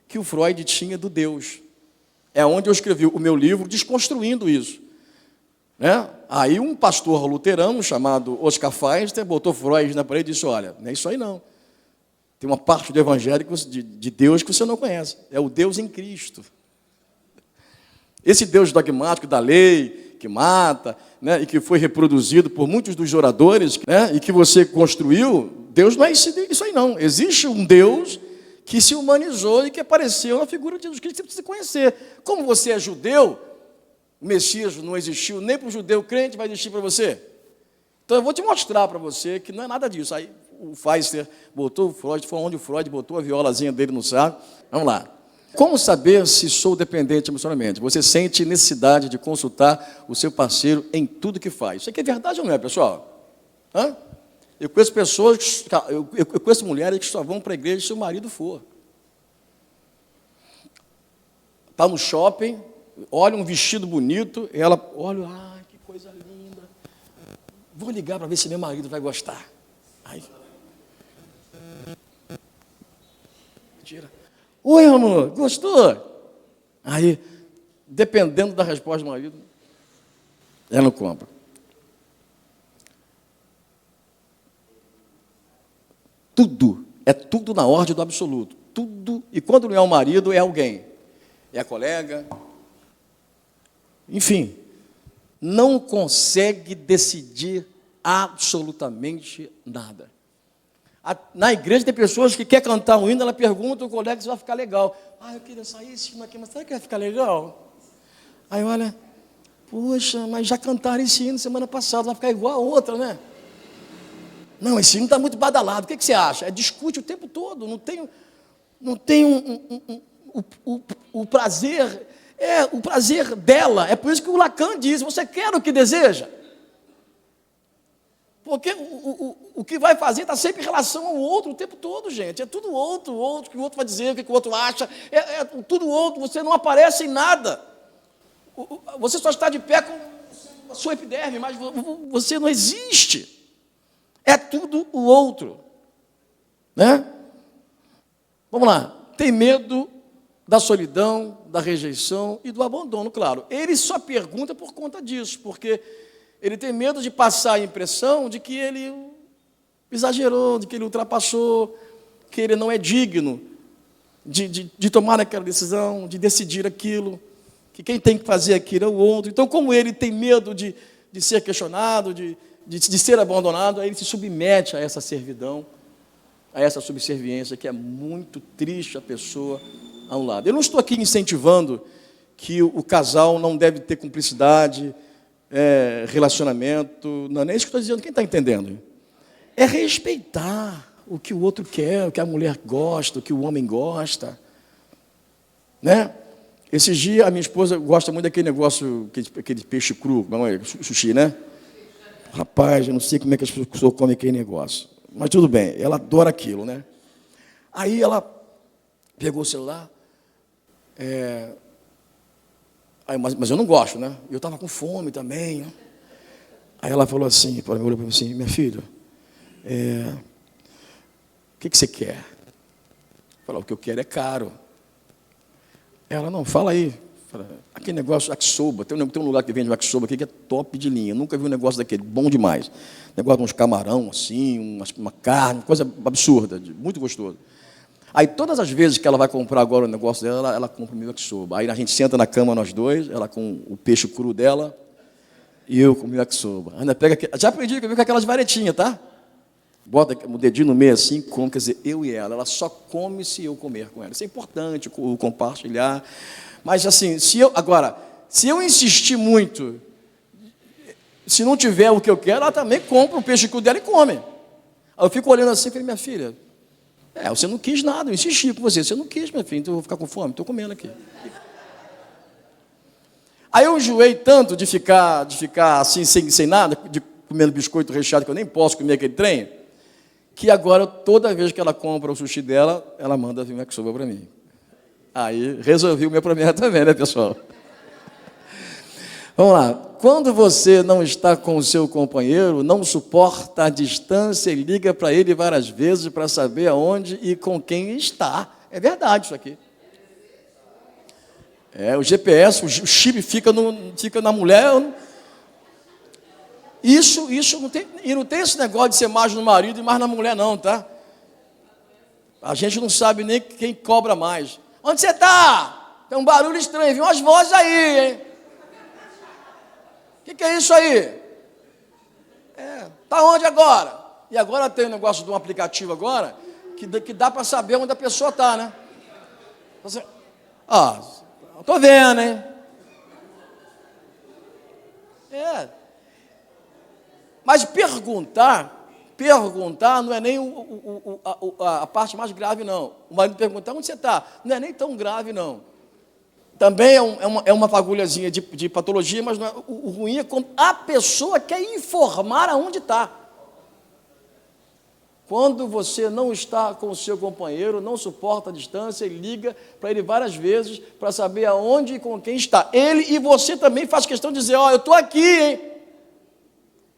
que o Freud tinha do Deus. É onde eu escrevi o meu livro, Desconstruindo Isso. Né? Aí um pastor luterano, chamado Oscar Feister, botou Freud na parede e disse, olha, não é isso aí não. Tem uma parte do evangelho de Deus que você não conhece. É o Deus em Cristo. Esse Deus dogmático da lei, que mata, né, e que foi reproduzido por muitos dos oradores, né, e que você construiu, Deus não é isso aí não. Existe um Deus que se humanizou e que apareceu na figura de Jesus Cristo, que você precisa conhecer. Como você é judeu, o Messias não existiu nem para o judeu crente, vai existir para você. Então eu vou te mostrar para você que não é nada disso. Aí o Feister botou o Freud, foi onde o Freud botou a violazinha dele no saco. Vamos lá. Como saber se sou dependente emocionalmente? Você sente necessidade de consultar o seu parceiro em tudo que faz. Isso aqui é verdade ou não é, pessoal? Eu conheço pessoas, eu conheço mulheres que só vão para a igreja se o marido for. Está no shopping, olha um vestido bonito, e ela olha, que coisa linda. Vou ligar para ver se meu marido vai gostar. Ai. Mentira. Oi, amor, gostou? Aí, dependendo da resposta do marido, ela não compra. Tudo, é tudo na ordem do absoluto. Tudo, e quando não é o marido, é alguém. É a colega. Enfim, não consegue decidir absolutamente nada. Na igreja tem pessoas que querem cantar um hino, ela pergunta ao colega se vai ficar legal. Eu queria sair esse hino aqui, mas será que vai ficar legal? Aí olha, poxa, mas já cantaram esse hino semana passada, vai ficar igual a outra, né? Não, esse hino está muito badalado, o que você acha? Discute o tempo todo, não tem o prazer, o prazer dela. É por isso que o Lacan diz, você quer o que deseja? Porque o que vai fazer está sempre em relação ao outro o tempo todo, gente. É tudo outro, o que o outro vai dizer, o que o outro acha. É tudo outro, você não aparece em nada. Você só está de pé com a sua epiderme, mas você não existe. É tudo o outro. Né? Vamos lá. Tem medo da solidão, da rejeição e do abandono, claro. Ele só pergunta por conta disso, porque ele tem medo de passar a impressão de que ele exagerou, de que ele ultrapassou, que ele não é digno de tomar aquela decisão, de decidir aquilo, que quem tem que fazer aquilo é o outro. Então, como ele tem medo de ser questionado, de ser abandonado, aí ele se submete a essa servidão, a essa subserviência, que é muito triste a pessoa a um lado. Eu não estou aqui incentivando que o casal não deve ter cumplicidade, relacionamento, não é nem isso que estou dizendo, quem está entendendo? É respeitar o que o outro quer, o que a mulher gosta, o que o homem gosta, né? Esses dias a minha esposa gosta muito daquele negócio, aquele peixe cru, sushi, né? Rapaz, eu não sei como é que as pessoas comem aquele negócio, mas tudo bem, ela adora aquilo, né? Aí ela pegou o celular, mas eu não gosto, né? Eu estava com fome também, né? Aí ela falou assim, olhou para mim assim, minha filha, o que você quer? Eu falei, o que eu quero é caro. Ela, não, fala aí. Aquele negócio yakisoba, tem um lugar que vende yakisoba aqui que é top de linha. Eu nunca vi um negócio daquele, bom demais. Negócio de uns camarão assim, uma carne, coisa absurda, muito gostoso. Aí todas as vezes que ela vai comprar agora o negócio dela, ela compra o meu yakisoba. Aí a gente senta na cama nós dois, ela com o peixe cru dela e eu com o meu yakisoba. Ainda pega, já aprendi com aquelas varetinhas, tá? Bota o dedinho no meio assim, come, quer dizer, eu e ela só come se eu comer com ela. Isso é importante, o compartilhar. Mas assim, se eu insistir muito, se não tiver o que eu quero, ela também compra o peixe cru dela e come. Aí eu fico olhando assim e falei, minha filha, você não quis nada, eu insisti com você não quis, minha filha, então eu vou ficar com fome, estou comendo aqui. Aí eu enjoei tanto de ficar assim, sem nada, de comendo biscoito recheado, que eu nem posso comer aquele trem, que agora, toda vez que ela compra o sushi dela, ela manda vir um yakisoba para mim. Aí, resolvi o meu problema também, né, pessoal? Vamos lá. Quando você não está com o seu companheiro, não suporta a distância e liga para ele várias vezes para saber aonde e com quem está. É verdade isso aqui. O GPS, o chip fica na mulher. Isso não tem, e não tem esse negócio de ser mais no marido e mais na mulher não, tá? A gente não sabe nem quem cobra mais. Onde você está? Tem um barulho estranho, viu umas vozes aí, hein? O que é isso aí? Está onde agora? E agora tem um negócio de um aplicativo agora, que dá para saber onde a pessoa está, né? Você, estou vendo, hein? Mas perguntar não é nem a parte mais grave, não. O marido perguntar, onde você está? Não é nem tão grave, não. Também é uma fagulhazinha de patologia, mas não é, o ruim é quando a pessoa quer informar aonde está. Quando você não está com o seu companheiro, não suporta a distância, ele liga para ele várias vezes para saber aonde e com quem está. Ele e você também faz questão de dizer, eu estou aqui, hein?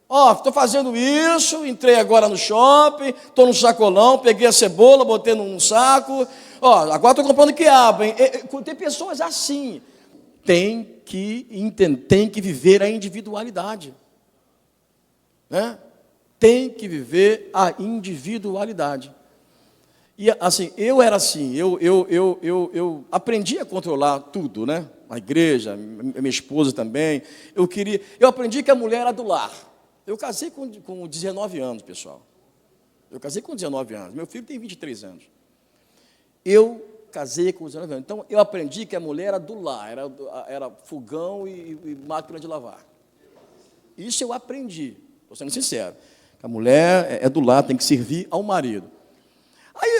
Estou fazendo isso, entrei agora no shopping, estou no sacolão, peguei a cebola, botei num saco, Ó, agora estou comprando quiabo, hein? Tem pessoas assim. Tem que viver a individualidade. Né? Tem que viver a individualidade. E assim, eu era assim, eu aprendi a controlar tudo, né? A igreja, minha esposa também. Eu aprendi que a mulher era do lar. Eu casei com 19 anos, pessoal. Eu casei com 19 anos. Meu filho tem 23 anos. Eu casei com 19 anos. Então, eu aprendi que a mulher era do lar, era fogão e máquina de lavar. Isso eu aprendi, estou sendo sincero. A mulher é do lar, tem que servir ao marido.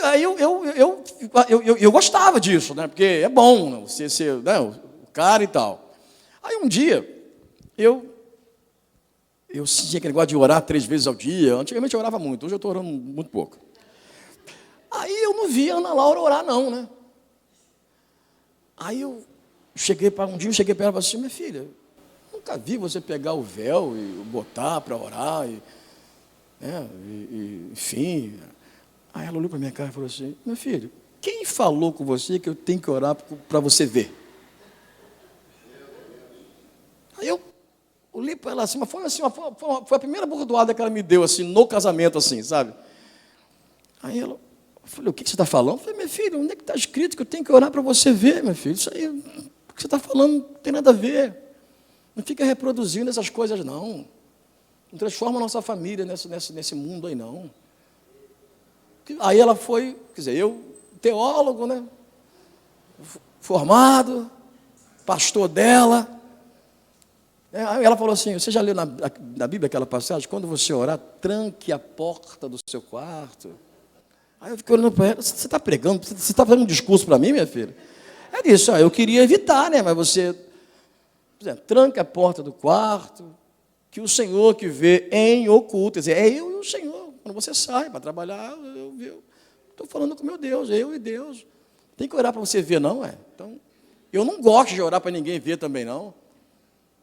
Aí eu gostava disso, né? Porque é bom você ser, né, o cara e tal. Aí um dia, eu tinha aquele negócio de orar 3 vezes ao dia. Antigamente eu orava muito, hoje eu estou orando muito pouco. Aí eu não via a Ana Laura orar, não, né? Aí um dia eu cheguei para ela e falei assim: minha filha, nunca vi você pegar o véu e botar para orar, enfim. Aí ela olhou para minha cara e falou assim: meu filho, quem falou com você que eu tenho que orar para você ver? Aí eu olhei para ela assim, mas foi a primeira bordoada que ela me deu, assim, no casamento, assim, sabe? Aí eu falei: o que você está falando? Eu falei: minha filha, onde é que está escrito que eu tenho que orar para você ver, meu filho? Isso aí, o que você está falando não tem nada a ver. Não fica reproduzindo essas coisas, não. Não transforma a nossa família nesse mundo aí, não. Aí ela foi, quer dizer, eu, teólogo, né? Formado, pastor dela. Aí ela falou assim: você já leu na Bíblia aquela passagem? Quando você orar, tranque a porta do seu quarto. Aí eu fiquei olhando para ela: você está pregando? Você está fazendo um discurso para mim, minha filha? Ela disse: eu queria evitar, né? Mas você, tranque a porta do quarto, que o Senhor que vê em oculto, quer dizer, é eu e o Senhor. Quando você sai para trabalhar, eu estou falando com meu Deus, eu e Deus. Tem que orar para você ver, não é? Então, eu não gosto de orar para ninguém ver também, não.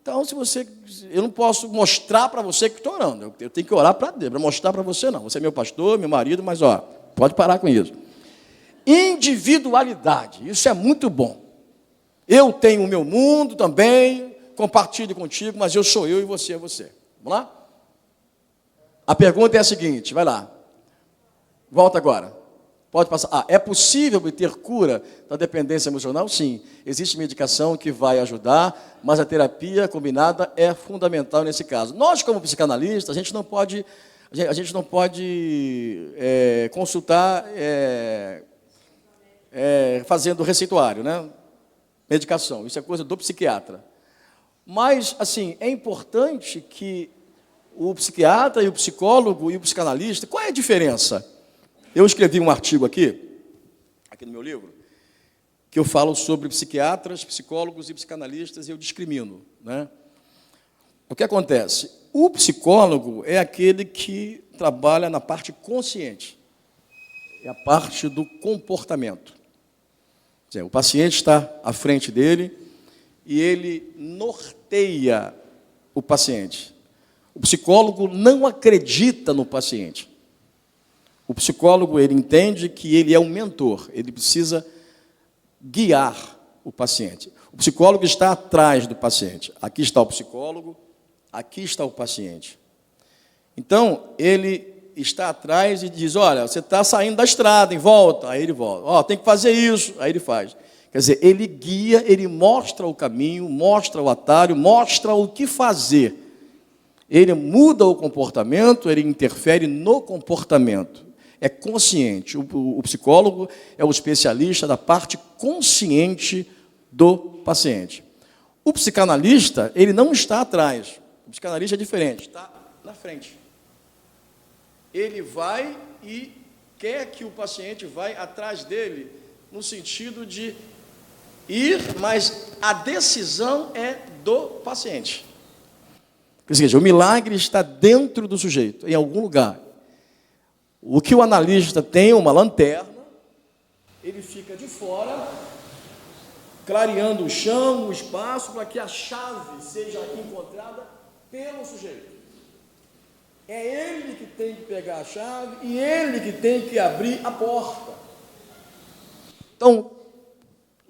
Então, eu não posso mostrar para você que estou orando. Eu tenho que orar para Deus, para mostrar para você, não. Você é meu pastor, meu marido, mas, pode parar com isso. Individualidade, isso é muito bom. Eu tenho o meu mundo também, compartilho contigo, mas eu sou eu e você é você. Vamos lá? A pergunta é a seguinte, vai lá. Volta agora. Pode passar. É possível obter cura da dependência emocional? Sim. Existe medicação que vai ajudar, mas a terapia combinada é fundamental nesse caso. Nós, como psicanalistas, a gente não pode consultar fazendo receituário, né? Medicação. Isso é coisa do psiquiatra. Mas, assim, é importante que o psiquiatra e o psicólogo e o psicanalista, qual é a diferença? Eu escrevi um artigo aqui no meu livro, que eu falo sobre psiquiatras, psicólogos e psicanalistas, e eu discrimino, né? O que acontece? O psicólogo é aquele que trabalha na parte consciente, é a parte do comportamento. Quer dizer, o paciente está à frente dele e ele norteia o paciente. O psicólogo não acredita no paciente. O psicólogo, ele entende que ele é um mentor, ele precisa guiar o paciente. O psicólogo está atrás do paciente. Aqui está o psicólogo, aqui está o paciente. Então, ele está atrás e diz: olha, você está saindo da estrada, em volta. Aí ele volta. Tem que fazer isso. Aí ele faz. Quer dizer, ele guia, ele mostra o caminho, mostra o atalho, mostra o que fazer. Ele muda o comportamento, ele interfere no comportamento. É consciente. O psicólogo é o especialista da parte consciente do paciente. O psicanalista, ele não está atrás. O psicanalista é diferente, está na frente. Ele vai e quer que o paciente vá atrás dele, no sentido de ir, mas a decisão é do paciente. Ou seja, o milagre está dentro do sujeito, em algum lugar. O que o analista tem, uma lanterna, ele fica de fora, clareando o chão, o espaço, para que a chave seja encontrada pelo sujeito. É ele que tem que pegar a chave e ele que tem que abrir a porta. Então,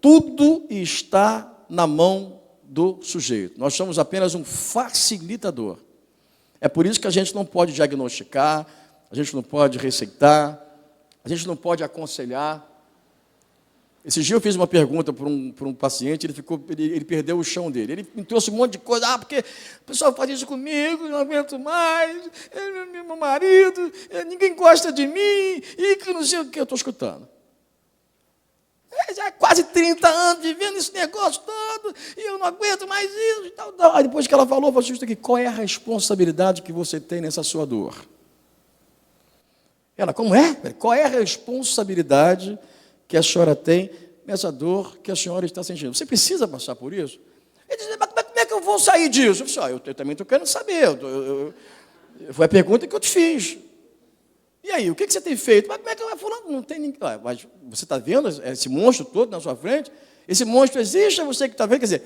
tudo está na mão do sujeito. Nós somos apenas um facilitador. É por isso que a gente não pode diagnosticar, a gente não pode receitar, a gente não pode aconselhar. Esse dia eu fiz uma pergunta para um paciente, ele perdeu o chão dele. Ele me trouxe um monte de coisa. Porque o pessoal faz isso comigo, não aguento mais, meu marido, ninguém gosta de mim, e que não sei o que eu estou escutando. Já há quase 30 anos vivendo esse negócio todo, e eu não aguento mais isso. E tal. Aí depois que ela falou, eu falei aqui, qual é a responsabilidade que você tem nessa sua dor? Ela, como é? Qual é a responsabilidade que a senhora tem nessa dor que a senhora está sentindo? Você precisa passar por isso? Ele diz, mas como é que eu vou sair disso? Eu falei, eu também estou querendo saber. Foi a pergunta que eu te fiz. E aí, o que você tem feito? Mas como é que eu vou falar? Não tem ninguém. Mas você está vendo esse monstro todo na sua frente? Esse monstro existe, é você que está vendo? Quer dizer,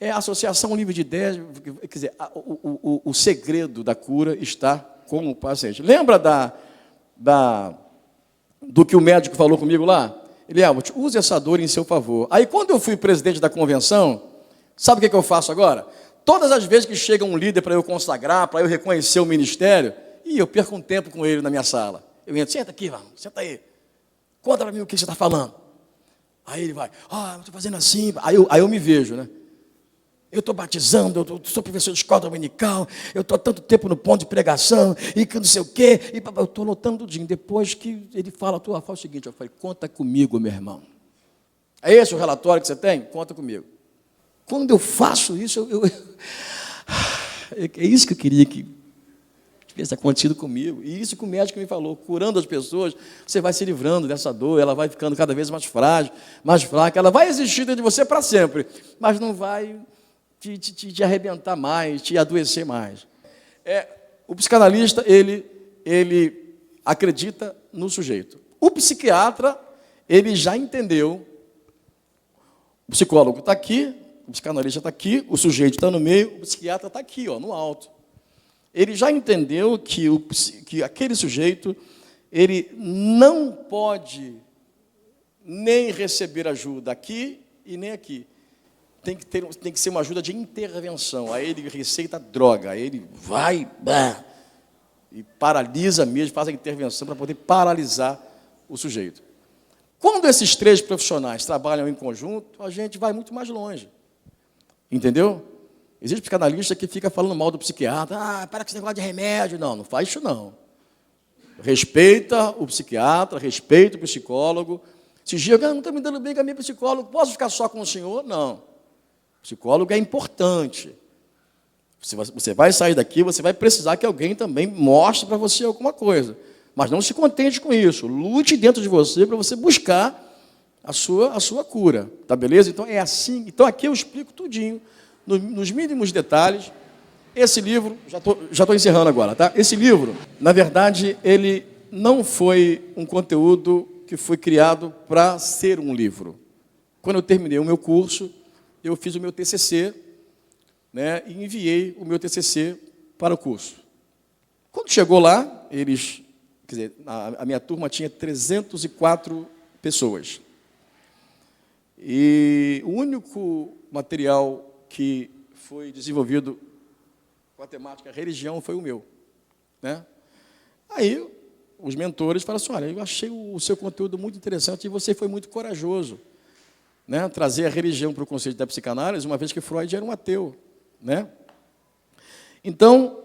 é a associação livre de ideias. Quer dizer, o segredo da cura está com o paciente. Lembra do que o médico falou comigo lá? Ele, use essa dor em seu favor. Aí, quando eu fui presidente da convenção, sabe o que eu faço agora? Todas as vezes que chega um líder para eu consagrar, para eu reconhecer o ministério, e eu perco um tempo com ele na minha sala. Eu entro, senta aqui, vamos, senta aí. Conta para mim o que você está falando. Aí ele vai, eu estou fazendo assim. Aí eu me vejo, né? Eu estou batizando, eu sou professor de escola dominical, eu estou há tanto tempo no ponto de pregação, e que não sei o quê, e eu estou notando tudinho. Depois que ele fala o seguinte, eu falei, conta comigo, meu irmão. É esse o relatório que você tem? Conta comigo. Quando eu faço isso, é isso que eu queria que tivesse acontecido comigo. E isso que o médico me falou, curando as pessoas, você vai se livrando dessa dor, ela vai ficando cada vez mais frágil, mais fraca, ela vai existir dentro de você para sempre, mas não vai te arrebentar mais, te adoecer mais. O psicanalista, ele acredita no sujeito. O psiquiatra, ele já entendeu, o psicólogo está aqui, o psicanalista está aqui, o sujeito está no meio, o psiquiatra está aqui, no alto. Ele já entendeu que aquele sujeito, ele não pode nem receber ajuda aqui e nem aqui. Tem que ser uma ajuda de intervenção. Aí ele receita droga, aí ele vai e paralisa mesmo, faz a intervenção para poder paralisar o sujeito. Quando esses três profissionais trabalham em conjunto, a gente vai muito mais longe. Entendeu? Existe psicanalista que fica falando mal do psiquiatra. Para com esse negócio de remédio. Não faz isso não. Respeita o psiquiatra, respeita o psicólogo. Se diga, não estou me dando bem com a minha psicóloga, posso ficar só com o senhor? Não. O psicólogo é importante. Você vai sair daqui, você vai precisar que alguém também mostre para você alguma coisa. Mas não se contente com isso. Lute dentro de você para você buscar a sua cura. Tá beleza? Então é assim. Então aqui eu explico tudinho, nos mínimos detalhes. Esse livro, já estou encerrando agora, tá? Esse livro, na verdade, ele não foi um conteúdo que foi criado para ser um livro. Quando eu terminei o meu curso, eu fiz o meu TCC, né, e enviei o meu TCC para o curso. Quando chegou lá, a minha turma tinha 304 pessoas. E o único material que foi desenvolvido com a temática religião foi o meu, né? Aí os mentores falaram assim, olha, eu achei o seu conteúdo muito interessante e você foi muito corajoso, né? Trazer a religião para o conceito da psicanálise, uma vez que Freud era um ateu, né? Então,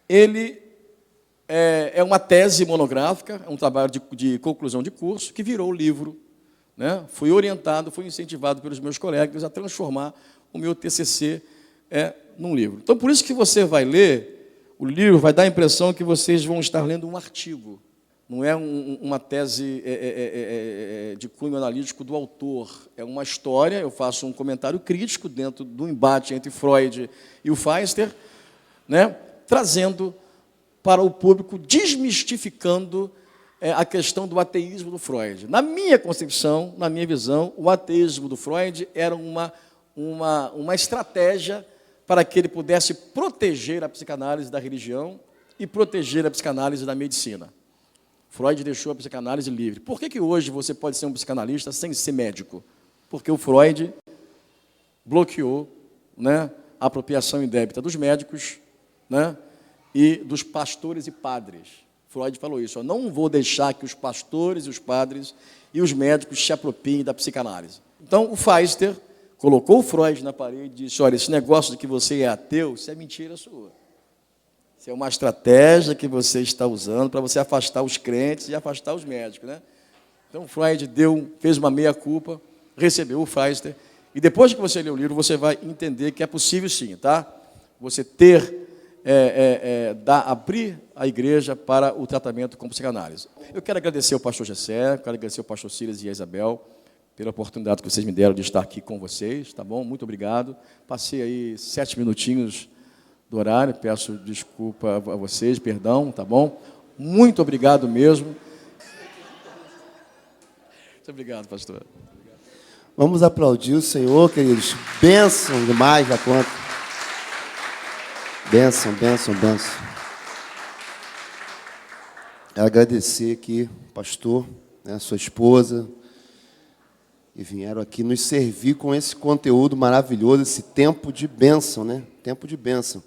ele é uma tese monográfica, é um trabalho de conclusão de curso, que virou livro, né? Fui orientado, fui incentivado pelos meus colegas a transformar o meu TCC num livro. Então, por isso que você vai ler, o livro vai dar a impressão que vocês vão estar lendo um artigo, não é uma tese de cunho analítico do autor, é uma história, eu faço um comentário crítico dentro do embate entre Freud e o Feister, né, trazendo para o público, desmistificando a questão do ateísmo do Freud. Na minha concepção, na minha visão, o ateísmo do Freud era uma estratégia para que ele pudesse proteger a psicanálise da religião e proteger a psicanálise da medicina. Freud deixou a psicanálise livre. Por que hoje você pode ser um psicanalista sem ser médico? Porque o Freud bloqueou, né, a apropriação indébita dos médicos, né, e dos pastores e padres. Freud falou isso: eu não vou deixar que os pastores e os padres e os médicos se apropriem da psicanálise. Então, o Feistel colocou o Freud na parede e disse: olha, esse negócio de que você é ateu, isso é mentira sua. Isso é uma estratégia que você está usando para você afastar os crentes e afastar os médicos, né? Então, Freud fez uma meia-culpa, recebeu o Feistel, e depois que você ler o livro, você vai entender que é possível sim, tá? Você abrir a igreja para o tratamento com psicanálise. Eu quero agradecer ao pastor Gessé, quero agradecer ao pastor Silas e a Isabel pela oportunidade que vocês me deram de estar aqui com vocês, tá bom? Muito obrigado. Passei aí 7 minutinhos do horário, peço desculpa a vocês, perdão, tá bom? Muito obrigado mesmo. Muito obrigado, pastor. Vamos aplaudir o Senhor, queridos. Bênção demais da conta. Bênção, bênção, bênção. Agradecer aqui, pastor, né, sua esposa, e vieram aqui nos servir com esse conteúdo maravilhoso, esse tempo de bênção, né? Tempo de bênção.